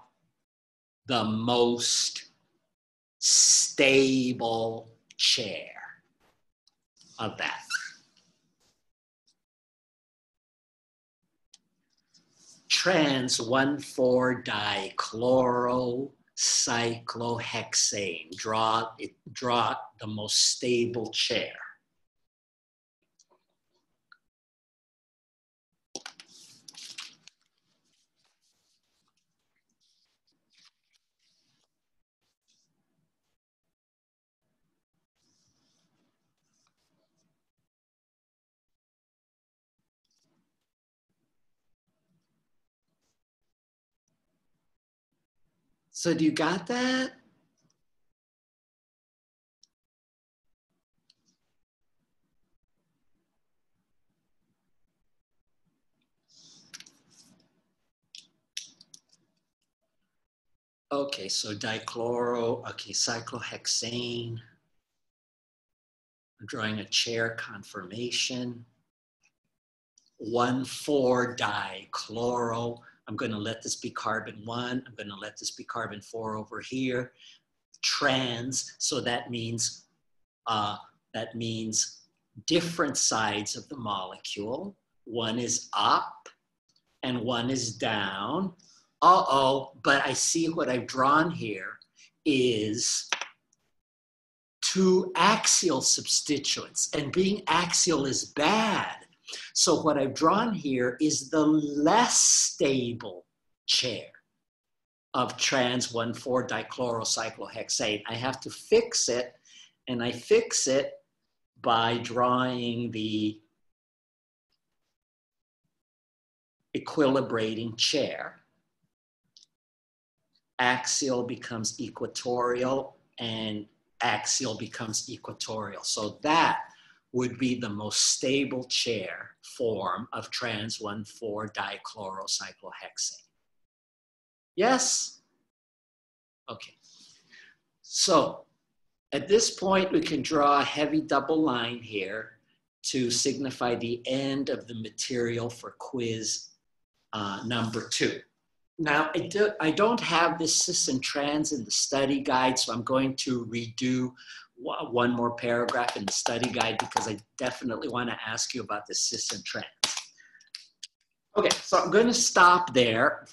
the most stable chair of that. Trans 1,4-dichlorocyclohexane. Draw the most stable chair. So do you got that? Okay, so cyclohexane. I'm drawing a chair conformation. 1,4-dichloro. I'm going to let this be carbon 1. I'm going to let this be carbon 4 over here. Trans, so that means different sides of the molecule. One is up and one is down. But I see what I've drawn here is two axial substituents, and being axial is bad. So what I've drawn here is the less stable chair of trans 1,4-dichlorocyclohexane. I have to fix it, and I fix it by drawing the equilibrating chair. Axial becomes equatorial, and axial becomes equatorial. So that would be the most stable chair form of trans 1,4-dichlorocyclohexane. Yes? Okay. So at this point, we can draw a heavy double line here to signify the end of the material for quiz number 2. Now, I don't have this cis and trans in the study guide, so I'm going to redo one more paragraph in the study guide because I definitely want to ask you about the cis and trans. Okay, so I'm going to stop there.